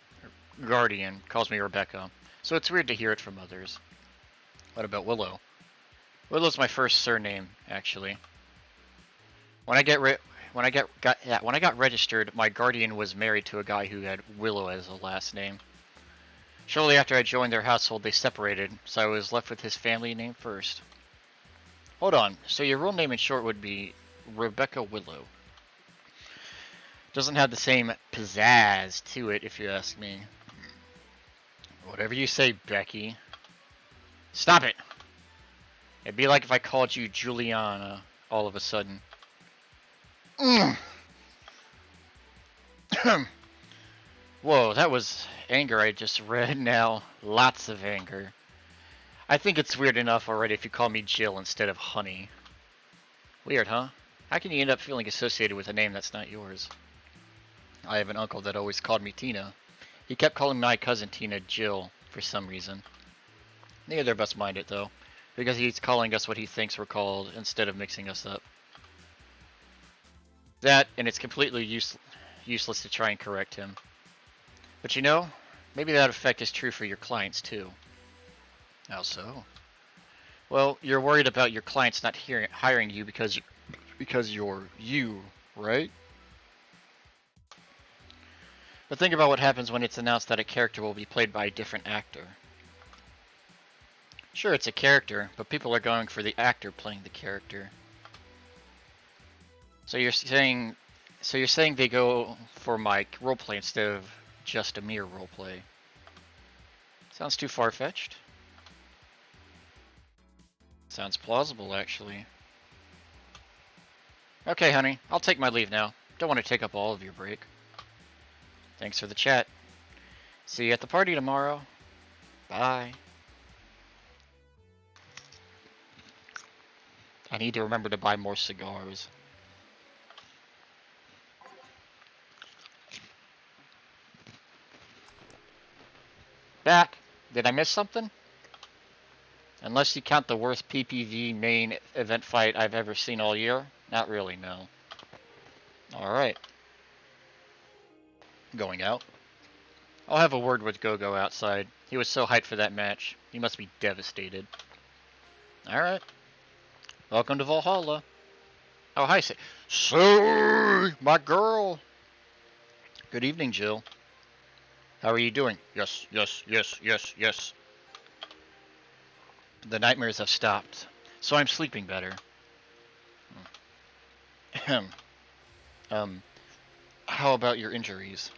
A: guardian, calls me Rebecca, so it's weird to hear it from others. What about Willow? Willow's my first surname, actually. When I got registered, my guardian was married to a guy who had Willow as a last name. Shortly after I joined their household, they separated, so I was left with his family name first. Hold on, so your real name in short would be Rebecca Willow. Doesn't have the same pizzazz to it, if you ask me. Whatever you say, Becky. Stop it! It'd be like if I called you Juliana all of a sudden. Whoa, that was anger I just read now. Lots of anger. I think it's weird enough already if you call me Jill instead of Honey. Weird, huh? How can you end up feeling associated with a name that's not yours? I have an uncle that always called me Tina. He kept calling my cousin Tina Jill for some reason. Neither of us mind it, though, because he's calling us what he thinks we're called instead of mixing us up. That, and it's completely useless to try and correct him. But you know, maybe that effect is true for your clients, too. How so? Well, you're worried about your clients not hiring you because you're you, right? But think about what happens when it's announced that a character will be played by a different actor. Sure, it's a character, but people are going for the actor playing the character. So you're saying they go for my roleplay instead of just a mere roleplay. Sounds too far-fetched. Sounds plausible, actually. Okay, honey, I'll take my leave now. Don't want to take up all of your break. Thanks for the chat. See you at the party tomorrow. Bye. I need to remember to buy more cigars. Back. Did I miss something? Unless you count the worst PPV main event fight I've ever seen all year. Not really, no. Alright. Going out. I'll have a word with Gogo outside. He was so hyped for that match. He must be devastated. Alright. Welcome to Valhalla. Oh, hi, Say, my girl. Good evening, Jill. How are you doing? Yes, yes, yes, yes, yes. The nightmares have stopped, so I'm sleeping better. How about your injuries?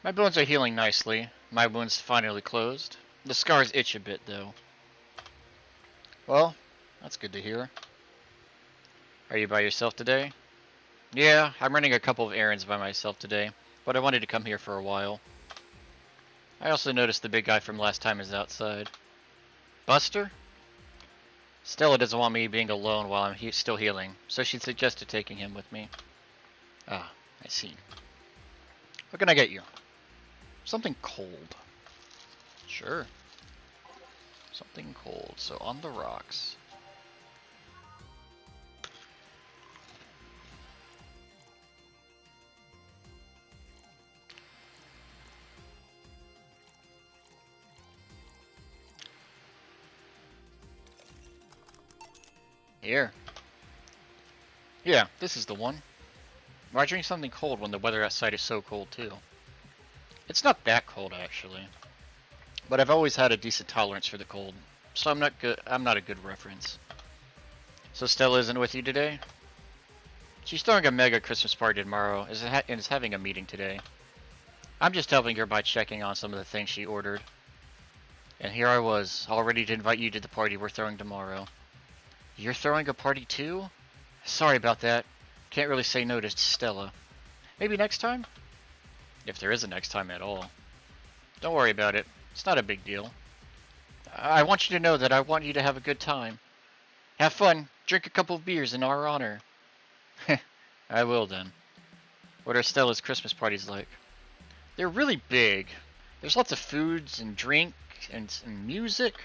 A: My bones are healing nicely. My wound's finally closed. The scars itch a bit, though. Well, that's good to hear. Are you by yourself today? Yeah, I'm running a couple of errands by myself today, but I wanted to come here for a while. I also noticed the big guy from last time is outside. Buster? Stella doesn't want me being alone while I'm still healing, so she suggested taking him with me. Ah, I see. What can I get you? Something cold. Sure. Something cold, so on the rocks. Here. Yeah, this is the one. Why drink something cold when the weather outside is so cold too? It's not that cold actually, but I've always had a decent tolerance for the cold, so I'm not a good reference. So Stella isn't with you today? She's throwing a mega Christmas party tomorrow and is having a meeting today. I'm just helping her by checking on some of the things she ordered. And here I was, all ready to invite you to the party we're throwing tomorrow. You're throwing a party too? Sorry about that. Can't really say no to Stella. Maybe next time? If there is a next time at all. Don't worry about it. It's not a big deal. I want you to know that I want you to have a good time. Have fun. Drink a couple of beers in our honor. I will then. What are Stella's Christmas parties like? They're really big. There's lots of foods and drink and music.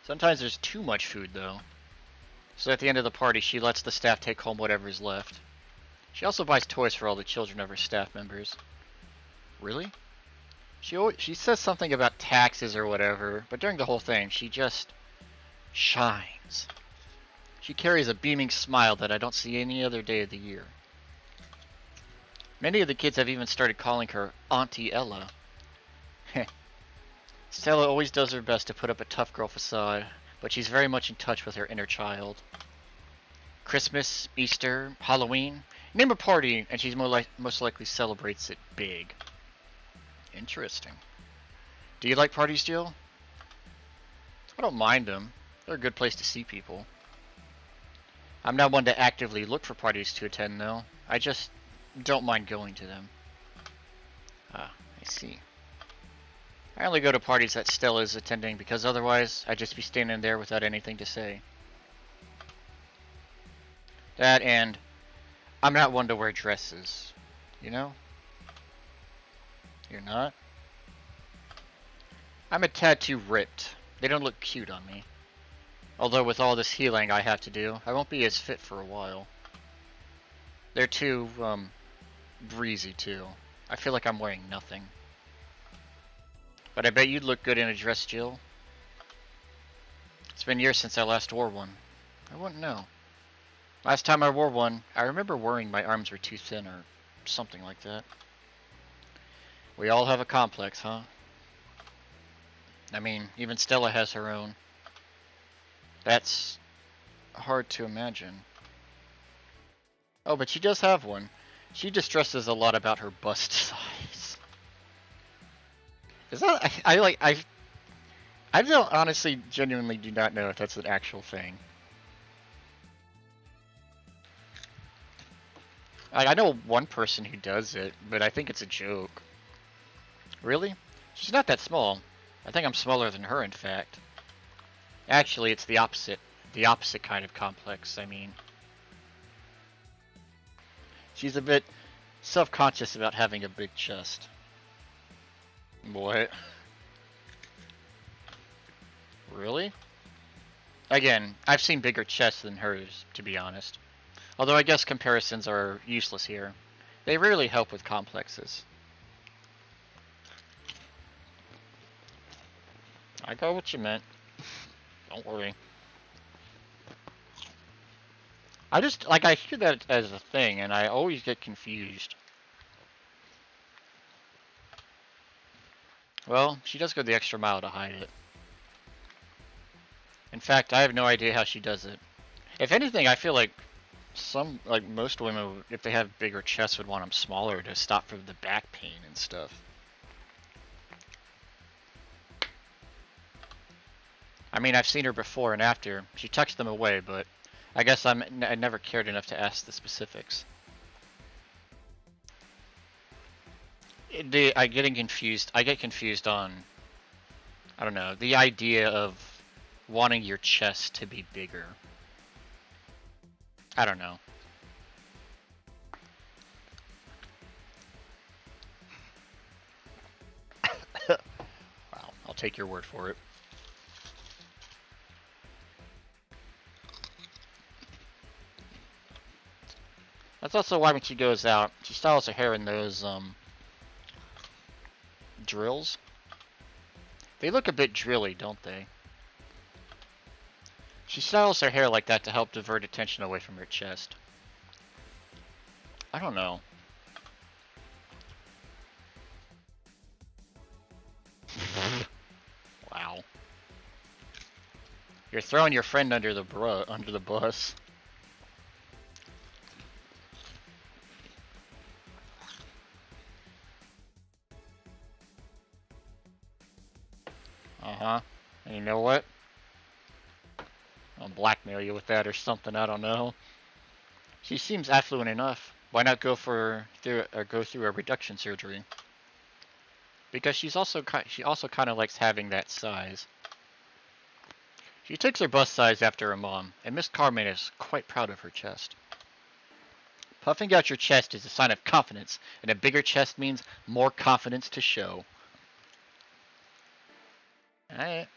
A: Sometimes there's too much food though. So at the end of the party, she lets the staff take home whatever is left. She also buys toys for all the children of her staff members. Really? She says something about taxes or whatever, but during the whole thing, she just shines. She carries a beaming smile that I don't see any other day of the year. Many of the kids have even started calling her Auntie Ella. Stella always does her best to put up a tough girl facade, but she's very much in touch with her inner child. Christmas, Easter, Halloween, name a party and she most likely celebrates it big. Interesting. Do you like parties, Jill? I don't mind them. They're a good place to see people. I'm not one to actively look for parties to attend, though. I just don't mind going to them. Ah, I see. I only go to parties that Stella is attending because otherwise I'd just be standing there without anything to say. That and I'm not one to wear dresses, you know? You're not? I'm a tad too ripped. They don't look cute on me. Although with all this healing I have to do, I won't be as fit for a while. They're too, breezy too. I feel like I'm wearing nothing. But I bet you'd look good in a dress, Jill. It's been years since I last wore one. I wouldn't know. Last time I wore one, I remember worrying my arms were too thin or something like that. We all have a complex, huh? I mean, even Stella has her own. That's hard to imagine. Oh, but she does have one. She distresses a lot about her bust size. Is that I don't honestly genuinely do not know if that's an actual thing. I know one person who does it, but I think it's a joke. Really? She's not that small. I think I'm smaller than her, in fact. Actually, it's the opposite. The opposite kind of complex, I mean. She's a bit self-conscious about having a big chest. What? Really? Again, I've seen bigger chests than hers, to be honest. Although I guess comparisons are useless here. They rarely help with complexes. I got what you meant. Don't worry. I just, like, I hear that as a thing, and I always get confused. Well, she does go the extra mile to hide it. In fact, I have no idea how she does it. If anything, I feel like most women, if they have bigger chests, would want them smaller to stop from the back pain and stuff. I mean, I've seen her before and after. She tucks them away, but I guess I never cared enough to ask the specifics. I get confused on, I don't know, the idea of wanting your chest to be bigger. I don't know. Wow, I'll take your word for it. That's also why when she goes out, she styles her hair in those, drills. They look a bit drilly, don't they? She styles her hair like that to help divert attention away from her chest. I don't know. Wow. You're throwing your friend under the bus. Uh-huh. And you know what? I'll blackmail you with that or something, I don't know. She seems affluent enough. Why not go through a reduction surgery? Because she also kind of likes having that size. She takes her bust size after her mom, and Miss Carmen is quite proud of her chest. Puffing out your chest is a sign of confidence, and a bigger chest means more confidence to show. Alright.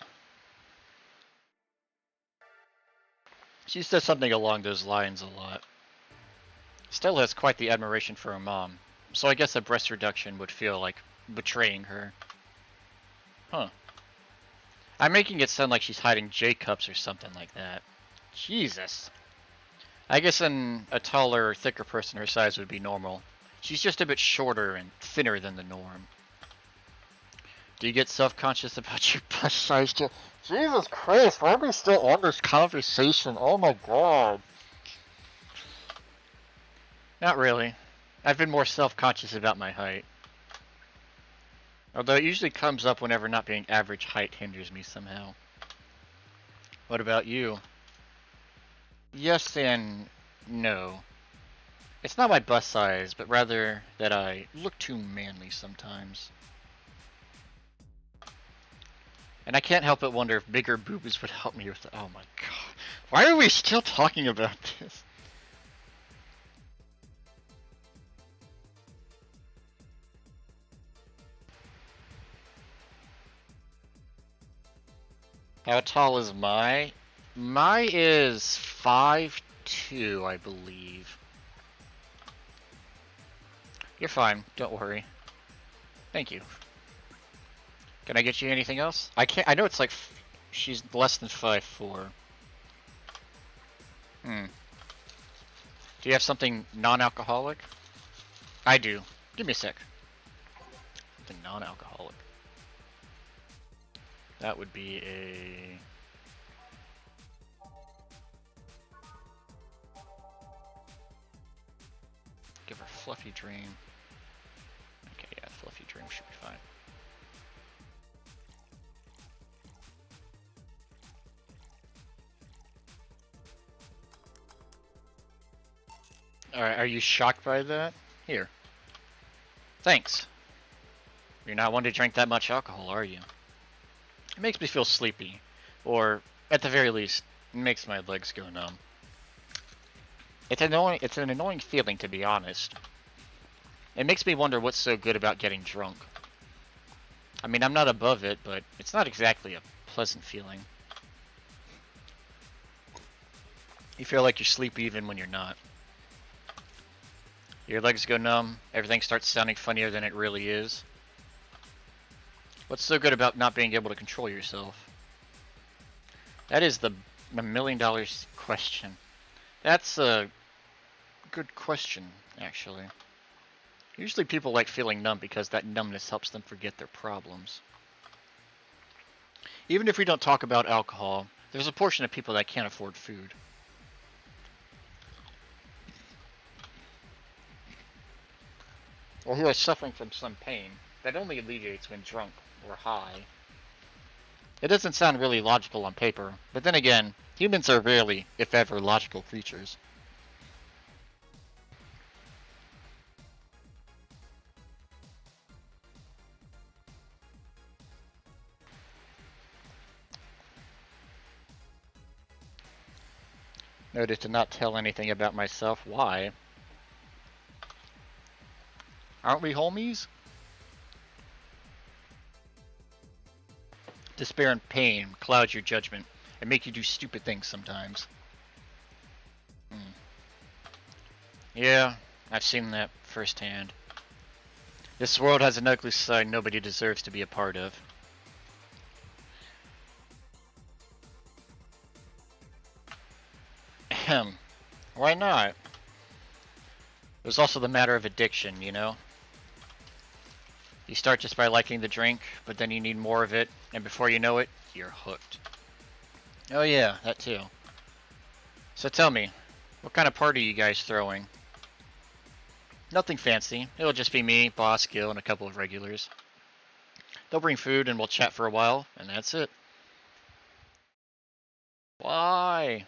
A: She says something along those lines a lot. Stella has quite the admiration for her mom, so I guess a breast reduction would feel like betraying her. Huh. I'm making it sound like she's hiding J-cups or something like that. Jesus. I guess a taller, thicker person her size would be normal. She's just a bit shorter and thinner than the norm. Do you get self-conscious about your bust size too? Jesus Christ, why are we still on this conversation? Oh my god. Not really. I've been more self-conscious about my height. Although it usually comes up whenever not being average height hinders me somehow. What about you? Yes and no. It's not my bust size, but rather that I look too manly sometimes. And I can't help but wonder if bigger boobs would help me with the— oh my god. Why are we still talking about this? How tall is my? My is 5'2", I believe. You're fine, don't worry. Thank you. Can I get you anything else? I know it's like she's less than 5'4". Do you have something non-alcoholic? I do. Give me a sec. Something non-alcoholic. That would be a— give her Fluffy Dream. Okay, yeah, Fluffy Dream should be fine. Are you shocked by that? Here. Thanks. You're not one to drink that much alcohol, are you? It makes me feel sleepy. Or, at the very least, it makes my legs go numb. It's annoying. It's an annoying feeling, to be honest. It makes me wonder what's so good about getting drunk. I mean, I'm not above it, but it's not exactly a pleasant feeling. You feel like you're sleepy even when you're not. Your legs go numb, everything starts sounding funnier than it really is. What's so good about not being able to control yourself? That is the $1,000,000 question. That's a good question, actually. Usually people like feeling numb because that numbness helps them forget their problems. Even if we don't talk about alcohol, there's a portion of people that can't afford food. Or who are suffering from some pain that only alleviates when drunk or high. It doesn't sound really logical on paper, but then again, humans are rarely, if ever, logical creatures. Noted to not tell anything about myself. Why? Aren't we homies? Despair and pain cloud your judgment and make you do stupid things sometimes. Yeah, I've seen that firsthand. This world has an ugly side nobody deserves to be a part of. Ahem. Why not? There's also the matter of addiction, you know? You start just by liking the drink, but then you need more of it, and before you know it, you're hooked. Oh yeah, that too. So tell me, what kind of party are you guys throwing? Nothing fancy. It'll just be me, Boss, Gil, and a couple of regulars. They'll bring food and we'll chat for a while, and that's it. Why?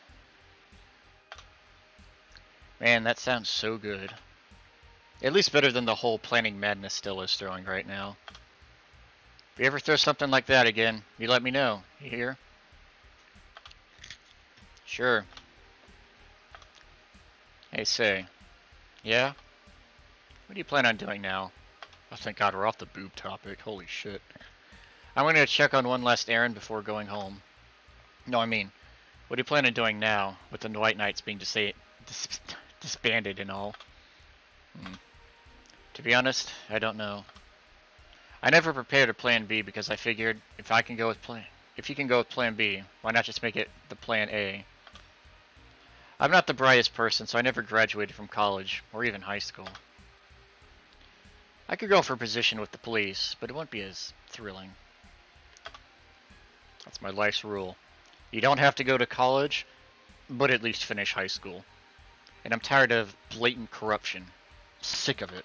A: Man, that sounds so good. At least better than the whole planning madness Still is throwing right now. If you ever throw something like that again, you let me know. You hear? Sure. Hey, say. Yeah? What do you plan on doing now? Oh, thank God we're off the boob topic. Holy shit. I'm gonna check on one last errand before going home. No, I mean, what do you plan on doing now, with the White Knights being disbanded and all? To be honest, I don't know. I never prepared a plan B because I figured if you can go with plan B, why not just make it the plan A? I'm not the brightest person, so I never graduated from college, or even high school. I could go for a position with the police, but it wouldn't be as thrilling. That's my life's rule. You don't have to go to college, but at least finish high school. And I'm tired of blatant corruption. Sick of it.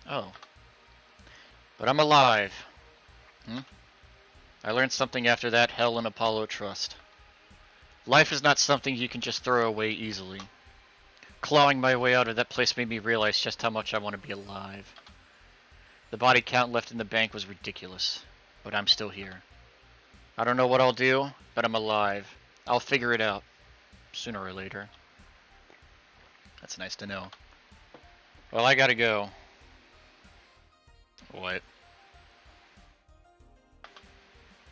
A: Oh. But I'm alive. I learned something after that Hell and Apollo trust. Life is not something you can just throw away easily. Clawing my way out of that place made me realize just how much I want to be alive. The body count left in the bank was ridiculous, but I'm still here. I don't know what I'll do, but I'm alive. I'll figure it out, sooner or later. That's nice to know. Well, I gotta go. What?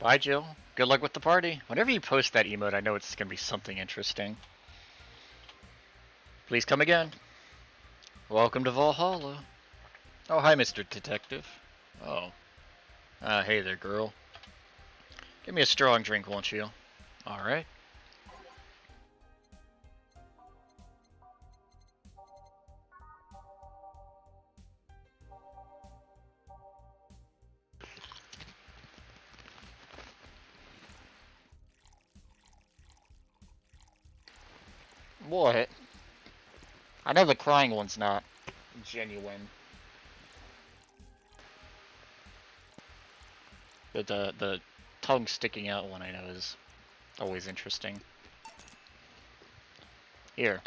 A: Bye, Jill. Good luck with the party. Whenever you post that emote, I know it's gonna be something interesting. Please come again. Welcome to Valhalla. Oh, hi, Mr. Detective. Oh. Hey there, girl. Give me a strong drink, won't you? Alright. What? I know the crying one's not genuine. But the tongue sticking out one I know is always interesting. Here.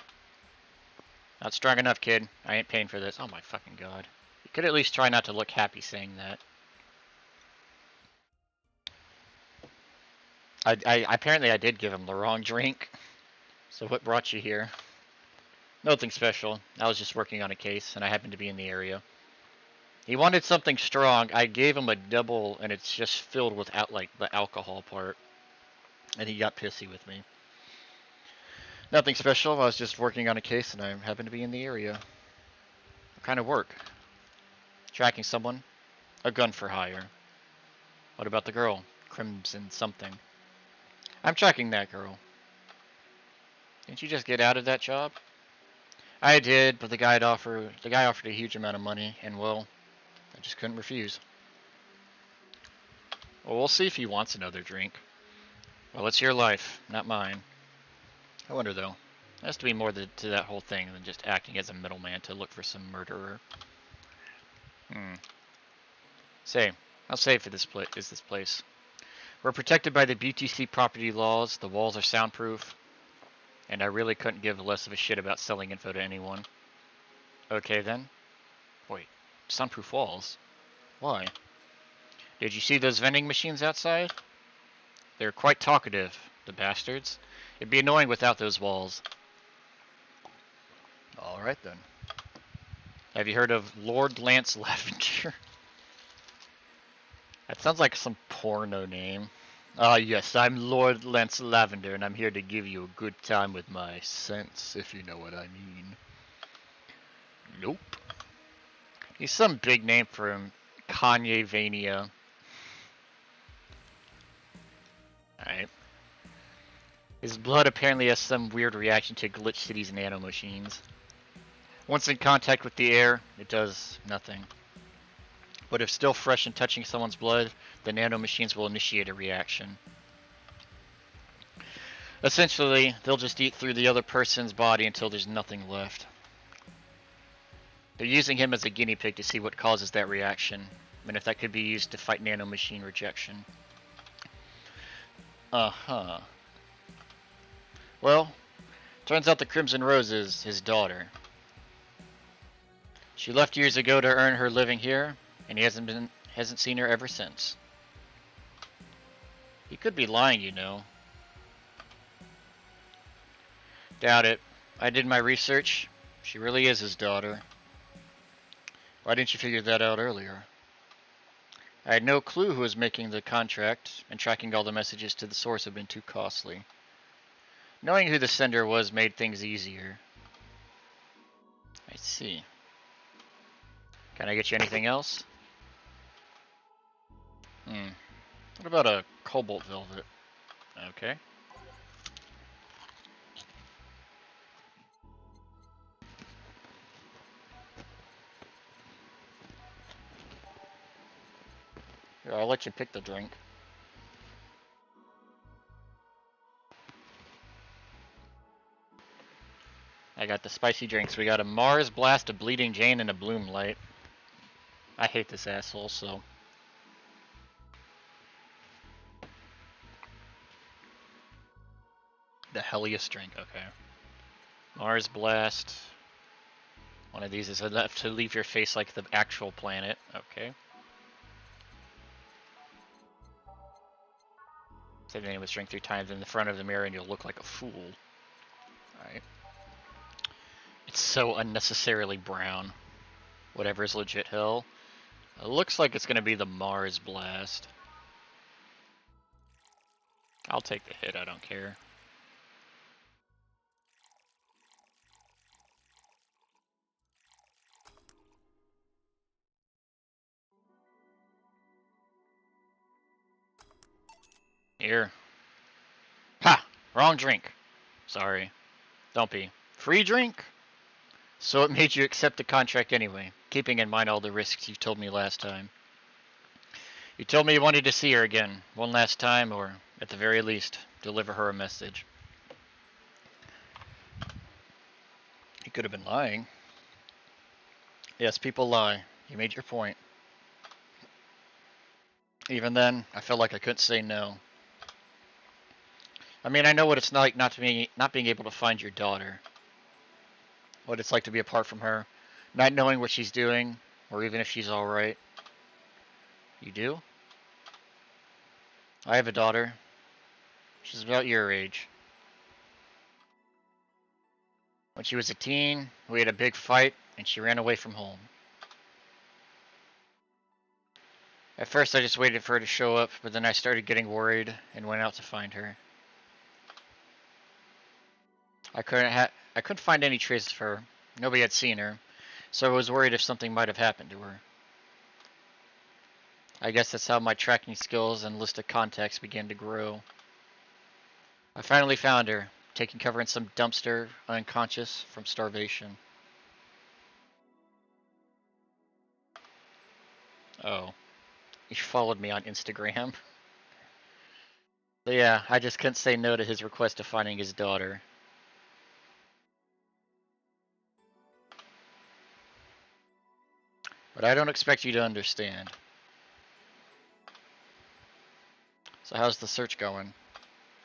A: Not strong enough, kid. I ain't paying for this. Oh my fucking god. You could at least try not to look happy saying that. Apparently I did give him the wrong drink. So what brought you here? Nothing special. I was just working on a case, and I happened to be in the area. He wanted something strong. I gave him a double, and it's just filled with like the alcohol part. And he got pissy with me. Nothing special. I was just working on a case, and I happened to be in the area. What kind of work? Tracking someone? A gun for hire. What about the girl? Crimson something. I'm tracking that girl. Didn't you just get out of that job? I did, but the guy offered a huge amount of money, and well, I just couldn't refuse. Well, we'll see if he wants another drink. Well, it's your life, not mine. I wonder though. There has to be more to that whole thing than just acting as a middleman to look for some murderer. Say, how safe is this place? We're protected by the BTC property laws. The walls are soundproof. And I really couldn't give less of a shit about selling info to anyone. Okay then. Wait, soundproof walls? Why? Did you see those vending machines outside? They're quite talkative, the bastards. It'd be annoying without those walls. Alright then. Have you heard of Lord Lance Lavender? That sounds like some porno name. Ah yes, I'm Lord Lance Lavender, and I'm here to give you a good time with my sense, if you know what I mean. Nope. He's some big name for him. Kanye Vania. Alright. His blood apparently has some weird reaction to Glitch City's nanomachines. Once in contact with the air, it does nothing. But if still fresh and touching someone's blood, the nanomachines will initiate a reaction. Essentially, they'll just eat through the other person's body until there's nothing left. They're using him as a guinea pig to see what causes that reaction, and if that could be used to fight nanomachine rejection. Uh-huh. Well, turns out the Crimson Rose is his daughter. She left years ago to earn her living here, and he hasn't seen her ever since. He could be lying, you know. Doubt it. I did my research. She really is his daughter. Why didn't you figure that out earlier? I had no clue who was making the contract, and tracking all the messages to the source had been too costly. Knowing who the sender was made things easier. I see. Can I get you anything else? What about a cobalt velvet? Okay. Here, I'll let you pick the drink. I got the spicy drinks. We got a Mars Blast, a Bleeding Jane, and a Bloom Light. I hate this asshole, so... The helliest drink, okay. Mars Blast. One of these is enough to leave your face like the actual planet. Okay. Say the name of this drink 3 times in the front of the mirror and you'll look like a fool. Alright. It's so unnecessarily brown. Whatever is legit hell. It looks like it's gonna be the Mars Blast. I'll take the hit, I don't care. Here. Ha! Wrong drink. Sorry. Don't be. Free drink? So it made you accept the contract anyway, keeping in mind all the risks you told me last time. You told me you wanted to see her again, one last time, or, at the very least, deliver her a message. You could have been lying. Yes, people lie. You made your point. Even then, I felt like I couldn't say no. I mean, I know what it's like not being able to find your daughter. what it's like to be apart from her, not knowing what she's doing, or even if she's alright. You do? I have a daughter. She's about your age. When she was a teen, we had a big fight, and she ran away from home. At first, I just waited for her to show up, but then I started getting worried and went out to find her. I couldn't find any traces of her. Nobody had seen her, so I was worried if something might have happened to her. I guess that's how my tracking skills and list of contacts began to grow. I finally found her, taking cover in some dumpster, unconscious from starvation. Oh, he followed me on Instagram. But yeah, I just couldn't say no to his request of finding his daughter. But I don't expect you to understand. So how's the search going?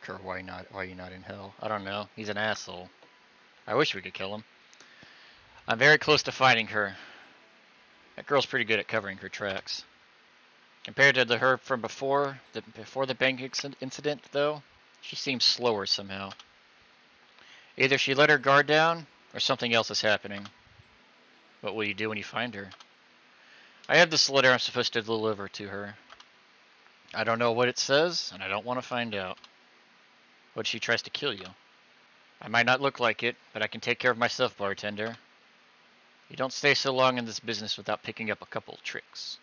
A: Kurt, why are you not in hell? I don't know. He's an asshole. I wish we could kill him. I'm very close to finding her. That girl's pretty good at covering her tracks. Compared to her from before the bank incident, though, she seems slower somehow. Either she let her guard down, or something else is happening. What will you do when you find her? I have this letter I'm supposed to deliver to her. I don't know what it says, and I don't want to find out. What if she tries to kill you? I might not look like it, but I can take care of myself, bartender. You don't stay so long in this business without picking up a couple of tricks.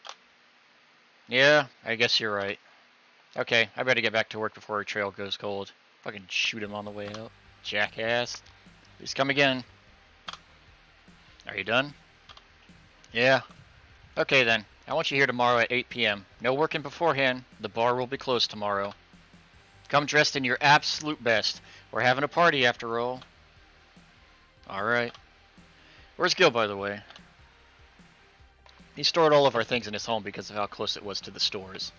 A: Yeah, I guess you're right. Okay, I better get back to work before her trail goes cold. Fucking shoot him on the way out. Jackass. Please come again. Are you done? Yeah. Okay then. I want you here tomorrow at 8 p.m. No working beforehand. The bar will be closed tomorrow. Come dressed in your absolute best. We're having a party after all. Alright. Where's Gil, by the way? He stored all of our things in his home because of how close it was to the stores.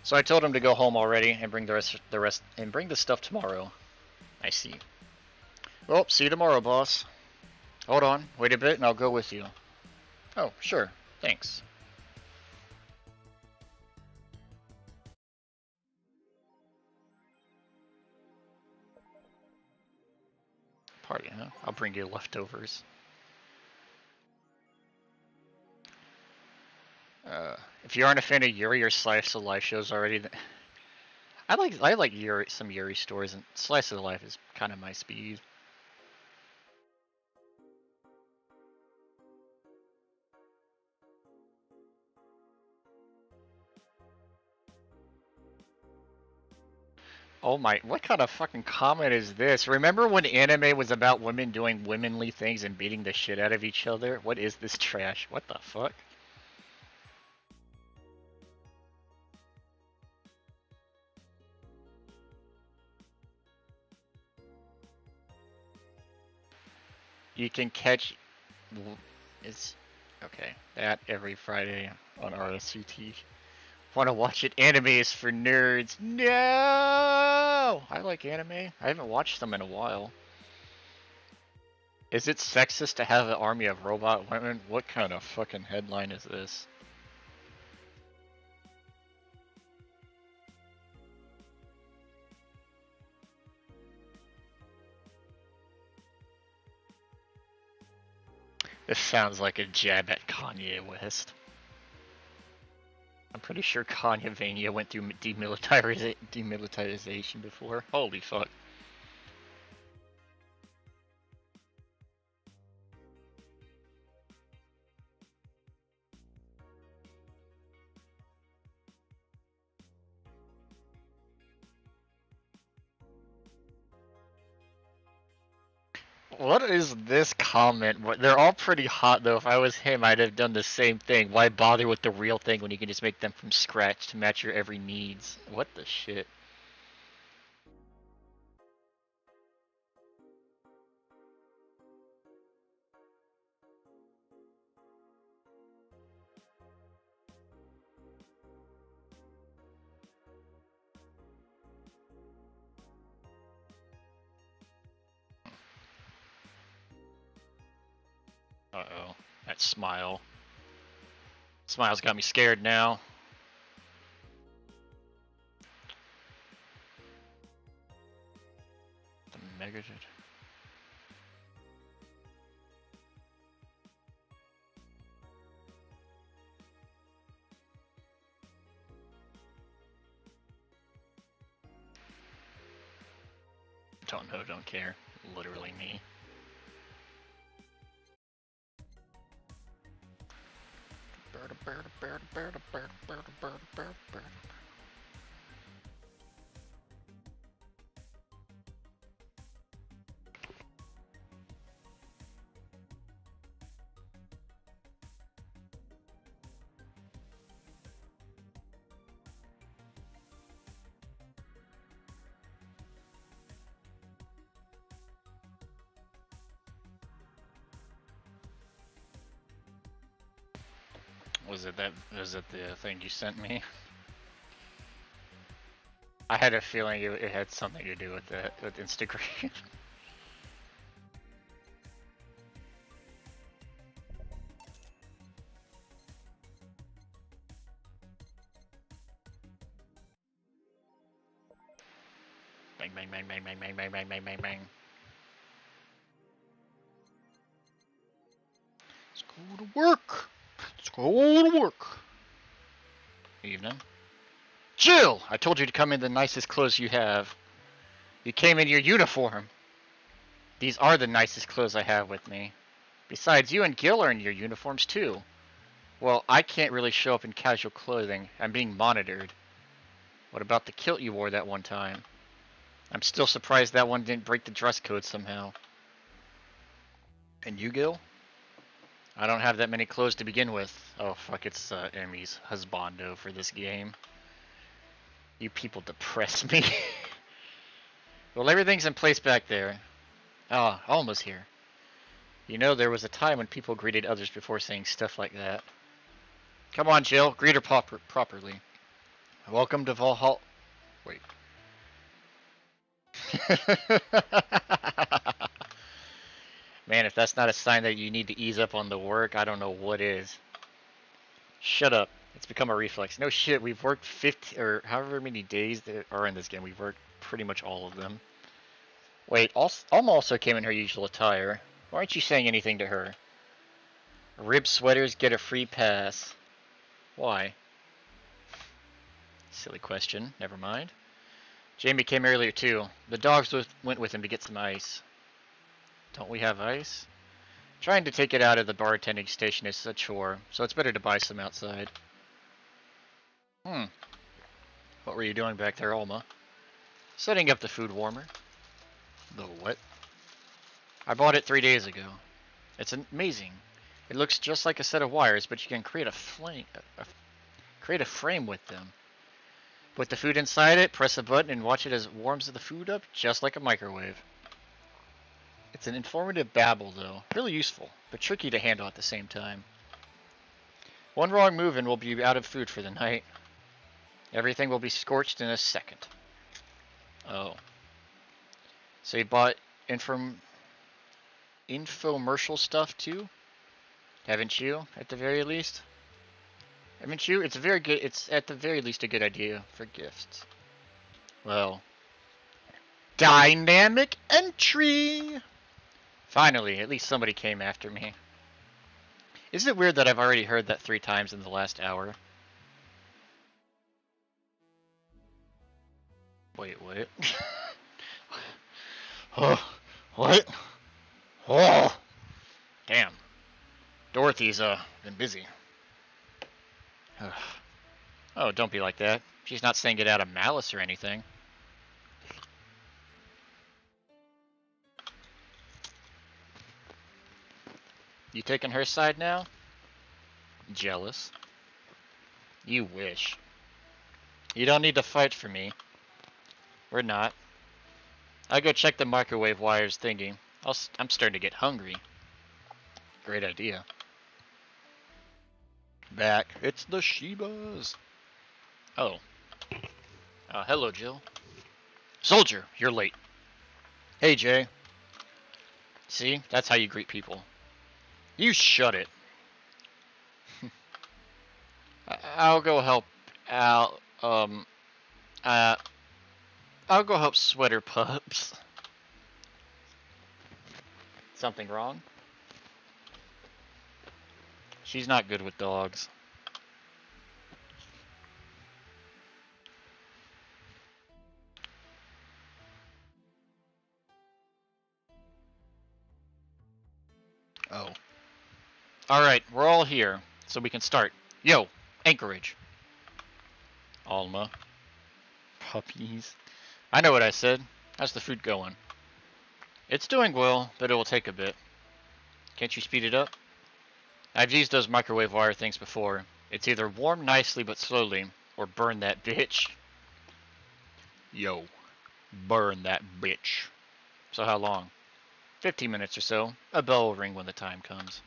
A: So I told him to go home already and bring bring the stuff tomorrow. I see. Well, see you tomorrow, boss. Hold on, wait a bit and I'll go with you. Oh, sure. Thanks. Party, huh? I'll bring you leftovers. If you aren't a fan of Yuri or Slice of Life shows already, I like some Yuri stories, and Slice of Life is kind of my speed. Oh my, what kind of fucking comment is this? Remember when anime was about women doing womanly things and beating the shit out of each other? What is this trash? What the fuck? You can catch... It's... Okay, that every Friday on RSCT. Want to watch it? Anime is for nerds. No! I like anime. I haven't watched them in a while. Is it sexist to have an army of robot women? What kind of fucking headline is this? This sounds like a jab at Kanye West. I'm pretty sure Kanye Vania went through demilitarization before. Holy fuck. What is this comment? They're all pretty hot though. If I was him, I'd have done the same thing. Why bother with the real thing when you can just make them from scratch to match your every needs? What the shit? Uh-oh. That smile. Smile's got me scared now. The Megajet. Don't know, don't care. Literally me. Was it the thing you sent me? I had a feeling it had something to do with that, with Instagram. Bang, bang, bang, bang, bang, bang, bang, bang, bang, bang, bang. Let's go to work. Let's go to work. Evening. Jill! I told you to come in the nicest clothes you have. You came in your uniform. These are the nicest clothes I have with me. Besides, you and Gil are in your uniforms too. Well, I can't really show up in casual clothing. I'm being monitored. What about the kilt you wore that one time? I'm still surprised that one didn't break the dress code somehow. And you, Gil? I don't have that many clothes to begin with. Oh fuck, it's Emmy's husbando for this game. You people depress me. Well, everything's in place back there. Ah, almost here. You know, there was a time when people greeted others before saying stuff like that. Come on, Jill. Greet her properly. Welcome to Valhalla. Wait. Man, if that's not a sign that you need to ease up on the work, I don't know what is. Shut up. It's become a reflex. No shit, we've worked 50 or however many days there are in this game. We've worked pretty much all of them. Wait, Alma also came in her usual attire. Why aren't you saying anything to her? Rib sweaters get a free pass. Why? Silly question. Never mind. Jamie came earlier too. The dogs went with him to get some ice. Don't we have ice? Trying to take it out of the bartending station is a chore, so it's better to buy some outside. What were you doing back there, Alma? Setting up the food warmer. The what? I bought it 3 days ago. It's amazing. It looks just like a set of wires, but you can create a frame with them. Put the food inside it, press a button, and watch it as it warms the food up, just like a microwave. It's an informative babble, though. Really useful, but tricky to handle at the same time. One wrong move and we'll be out of food for the night. Everything will be scorched in a second. Oh. So you bought infomercial stuff too? Haven't you, at the very least? Haven't you? It's at the very least a good idea for gifts. Well. Dynamic entry! Finally, at least somebody came after me. Isn't it weird that I've already heard that 3 times in the last hour? Wait, what? Oh, what? Oh! Damn. Dorothy's, been busy. Oh, don't be like that. She's not saying it out of malice or anything. You taking her side now? Jealous. You wish. You don't need to fight for me. We're not. I'll go check the microwave wires thingy. I'm starting to get hungry. Great idea. Back. It's the Shibas. Oh. Hello, Jill. Soldier, you're late. Hey, Jay. See, that's how you greet people. You shut it. I'll go help out. I'll go help Sweater Pups. Something wrong? She's not good with dogs. Oh. Alright, we're all here, so we can start. Yo, Anchorage. Alma. Puppies. I know what I said. How's the food going? It's doing well, but it will take a bit. Can't you speed it up? I've used those microwave wire things before. It's either warm nicely but slowly, or burn that bitch. Yo, burn that bitch. So how long? 15 minutes or so. A bell will ring when the time comes.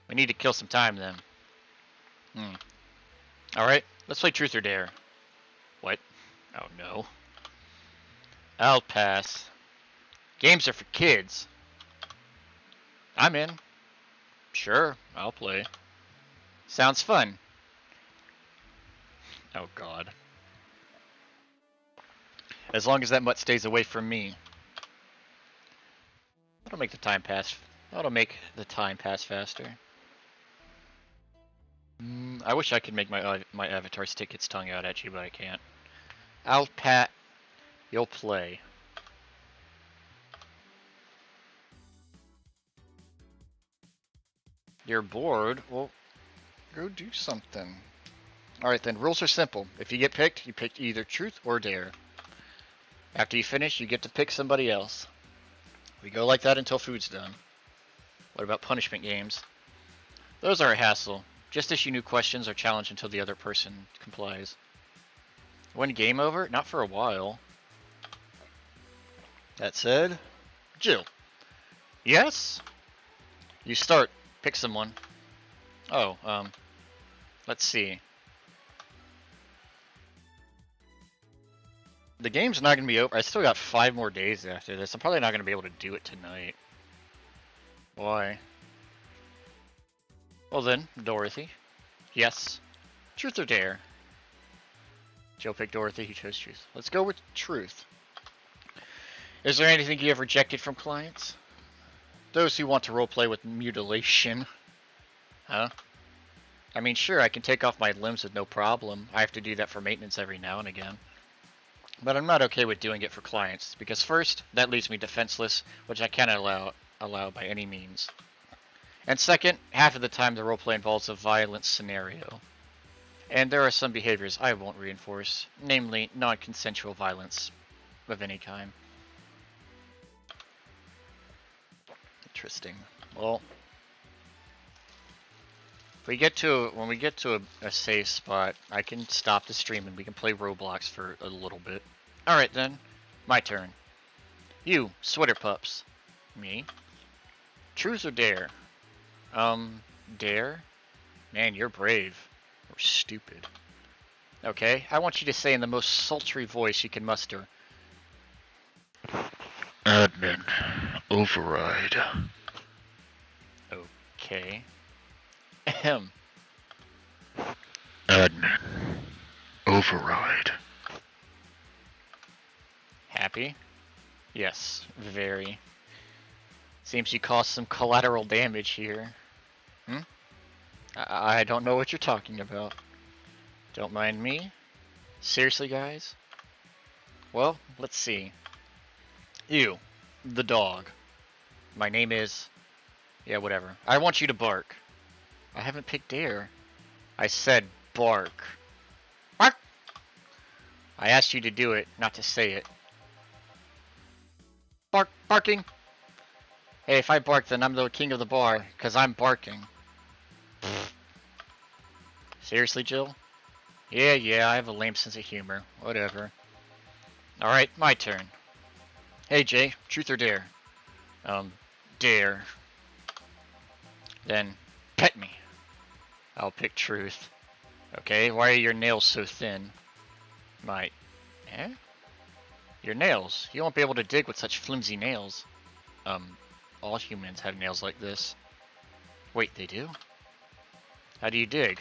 A: We need to kill some time then. Alright, let's play Truth or Dare. What? Oh no. I'll pass. Games are for kids. I'm in. Sure, I'll play. Sounds fun. Oh god. As long as that mutt stays away from me. That'll make the time pass. That'll make the time pass faster. I wish I could make my avatar stick its tongue out at you, but I can't. I'll pat. You'll play. You're bored? Well, go do something. Alright then, rules are simple. If you get picked, you pick either Truth or Dare. After you finish, you get to pick somebody else. We go like that until food's done. What about punishment games? Those are a hassle. Just issue new questions or challenge until the other person complies. When game over? Not for a while. That said, Jill. Yes? You start. Pick someone. Oh, let's see. The game's not going to be over. I still got 5 more days after this. I'm probably not going to be able to do it tonight. Why? Well then, Dorothy. Yes. Truth or Dare? Joe picked Dorothy, he chose Truth. Let's go with Truth. Is there anything you have rejected from clients? Those who want to roleplay with mutilation. Huh? I mean, sure, I can take off my limbs with no problem. I have to do that for maintenance every now and again. But I'm not okay with doing it for clients, because first, that leaves me defenseless, which I cannot allow by any means. And second, half of the time the roleplay involves a violent scenario. And there are some behaviors I won't reinforce, namely non-consensual violence of any kind. Interesting. Well, when we get to a safe spot, I can stop the stream and we can play Roblox for a little bit. Alright then, my turn. You, Sweater Pups. Me? Truth or Dare? Dare? Man, you're brave. Or stupid. Okay, I want you to say in the most sultry voice you can muster. Admin, override. Okay. Ahem. Admin, override. Happy? Yes, very. Seems you caused some collateral damage here. I don't know what you're talking about. Don't mind me. Seriously, guys? Well, let's see. You, the dog. My name is... Yeah, whatever. I want you to bark. I haven't picked Dare. I said bark. Bark! I asked you to do it, not to say it. Bark, barking! Hey, if I bark, then I'm the king of the bar, because I'm barking. Seriously, Jill? Yeah, I have a lame sense of humor. Whatever. Alright, my turn. Hey, Jay, Truth or Dare? Dare. Then, pet me. I'll pick Truth. Okay, why are your nails so thin? Eh? Your nails. You won't be able to dig with such flimsy nails. All humans have nails like this. Wait, they do? How do you dig?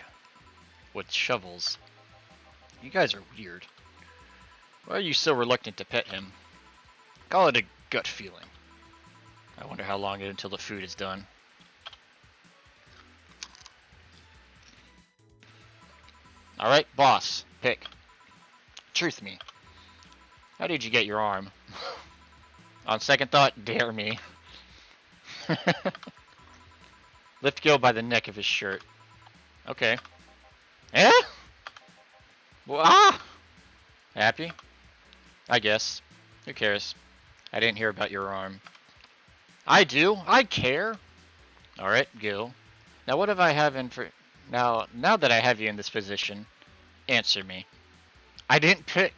A: With shovels. You guys are weird. Why are you so reluctant to pet him? Call it a gut feeling. I wonder how long until the food is done. Alright, boss. Pick. Truth me. How did you get your arm? On second thought, dare me. Lift Gil by the neck of his shirt. Okay. Eh? Well, ah! Happy? I guess. Who cares? I didn't hear about your arm. I do. I care. Alright, Gil. Now what if I have in for... Now that I have you in this position, answer me. I didn't pick.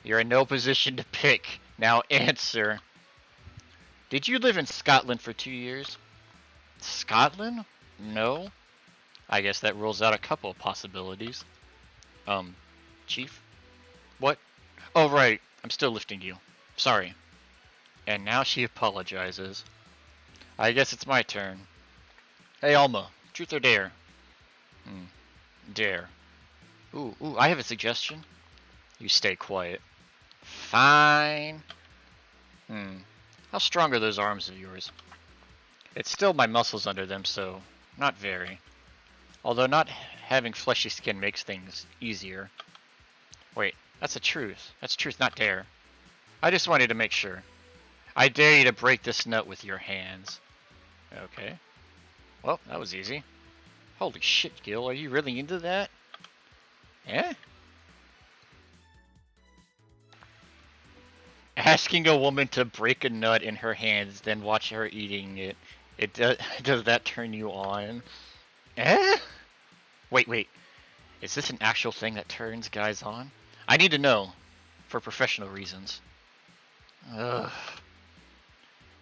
A: You're in no position to pick. Now answer. Did you live in Scotland for 2 years? Scotland? No. I guess that rules out a couple of possibilities. Chief? What? Oh, right. I'm still lifting you. Sorry. And now she apologizes. I guess it's my turn. Hey, Alma. Truth or dare? Dare. Ooh, I have a suggestion. You stay quiet. Fine. How strong are those arms of yours? It's still my muscles under them, so not very. Although not having fleshy skin makes things easier. Wait, that's the truth. That's truth, not dare. I just wanted to make sure. I dare you to break this nut with your hands. Okay. Well, that was easy. Holy shit, Gil, are you really into that? Eh? Asking a woman to break a nut in her hands, then watch her eating it. Does that turn you on? Eh? Wait. Is this an actual thing that turns guys on? I need to know. For professional reasons. Ugh.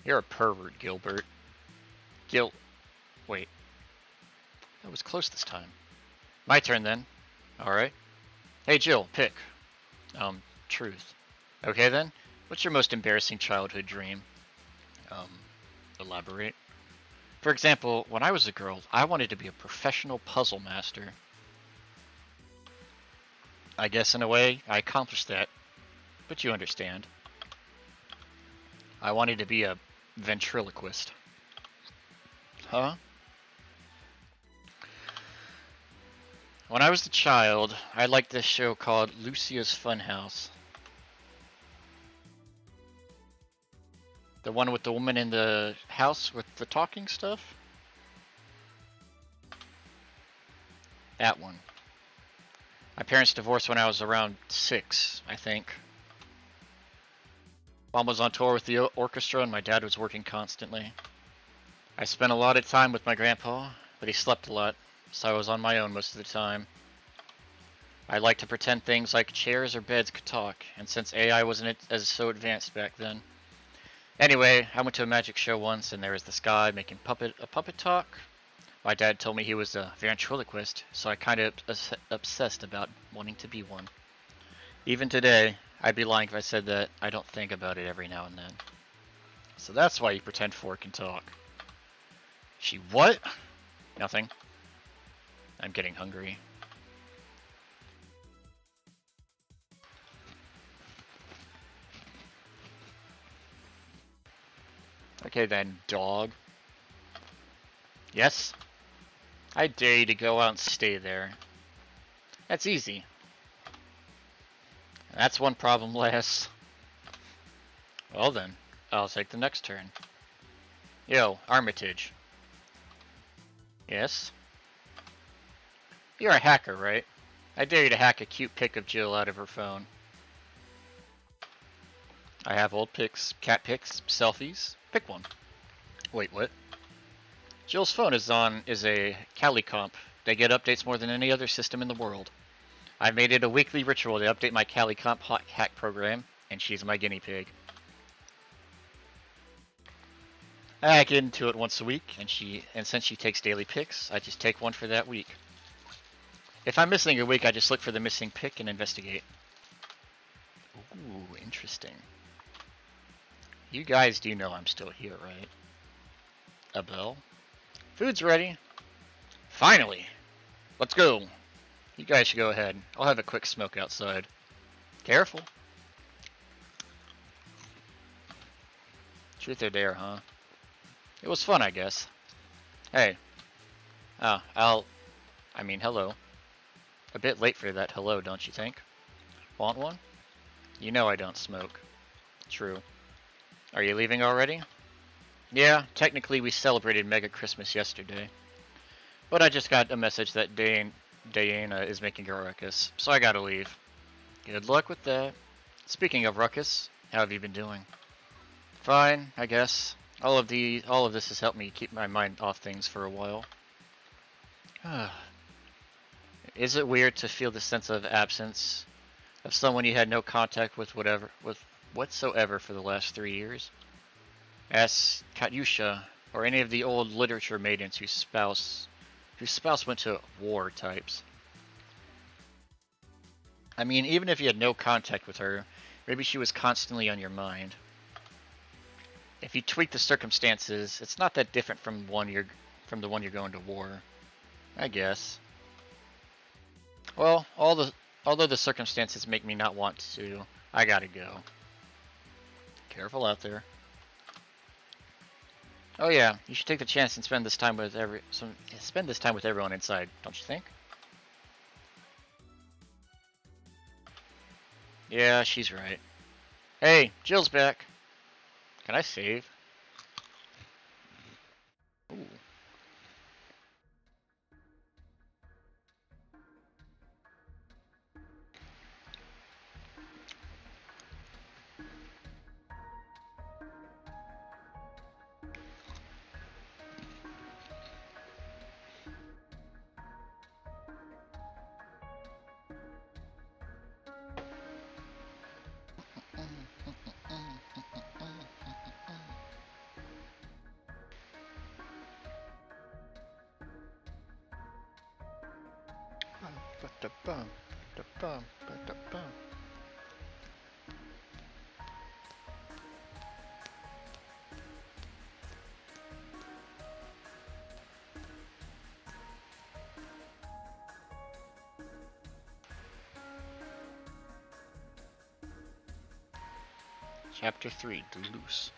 A: You're a pervert, Gilbert. Wait. That was close this time. My turn then. Alright. Hey Jill, pick. Truth. Okay then. What's your most embarrassing childhood dream? Elaborate. For example, when I was a girl, I wanted to be a professional puzzle master. I guess in a way, I accomplished that. But you understand. I wanted to be a ventriloquist. Huh? When I was a child, I liked this show called Lucia's Funhouse. The one with the woman in the house with the talking stuff? That one. My parents divorced when I was around 6, I think. Mom was on tour with the orchestra and my dad was working constantly. I spent a lot of time with my grandpa, but he slept a lot, so I was on my own most of the time. I liked to pretend things like chairs or beds could talk, and since AI wasn't as so advanced back then. Anyway, I went to a magic show once and there was this guy making a puppet talk. My dad told me he was a ventriloquist, so I kind of obsessed about wanting to be one. Even today, I'd be lying if I said that I don't think about it every now and then. So that's why you pretend 4 can talk. She what? Nothing. I'm getting hungry. Okay then, dog. Yes? I dare you to go out and stay there. That's easy. That's one problem less. Well then, I'll take the next turn. Yo, Armitage. Yes? You're a hacker, right? I dare you to hack a cute pic of Jill out of her phone. I have old pics, cat pics, selfies. Pick one. Wait, what? Jill's phone is a Kali comp. They get updates more than any other system in the world. I've made it a weekly ritual to update my Kali comp hack program, and she's my guinea pig. I get into it once a week, and since she takes daily pics, I just take one for that week. If I'm missing a week, I just look for the missing pic and investigate. Ooh, interesting. You guys do know I'm still here, right? A bell? Food's ready. Finally. Let's go. You guys should go ahead. I'll have a quick smoke outside. Careful. Truth or dare, huh? It was fun, I guess. Hey. Oh, hello. A bit late for that hello, don't you think? Want one? You know I don't smoke. True. Are you leaving already? Yeah, technically we celebrated Mega Christmas yesterday. But I just got a message that Diana is making a ruckus, so I gotta leave. Good luck with that. Speaking of ruckus, how have you been doing? Fine, I guess. All of this has helped me keep my mind off things for a while. Is it weird to feel the sense of absence of someone you had no contact with whatsoever for the last 3 years? Ask Katyusha, or any of the old literature maidens whose spouse went to war types. I mean, even if you had no contact with her, maybe she was constantly on your mind. If you tweak the circumstances, it's not that different from the one you're going to war, I guess. Well, although the circumstances make me not want to, I gotta go. Careful out there. Oh yeah, you should take the chance and spend this time with everyone inside, don't you think? Yeah, she's right. Hey, Jill's back. Can I save? Ooh. Chapter 3, Duluth.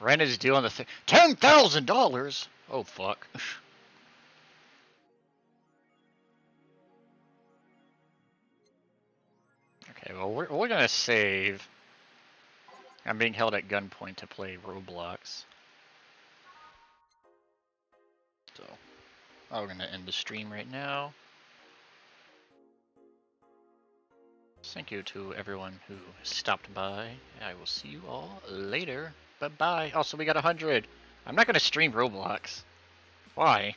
A: Rent is due on the $10,000! Oh, fuck. Okay, well, we're gonna save. I'm being held at gunpoint to play Roblox. So, we're gonna end the stream right now. Thank you to everyone who stopped by. I will see you all later. Bye-bye. Also, we got 100. I'm not gonna stream Roblox. Why?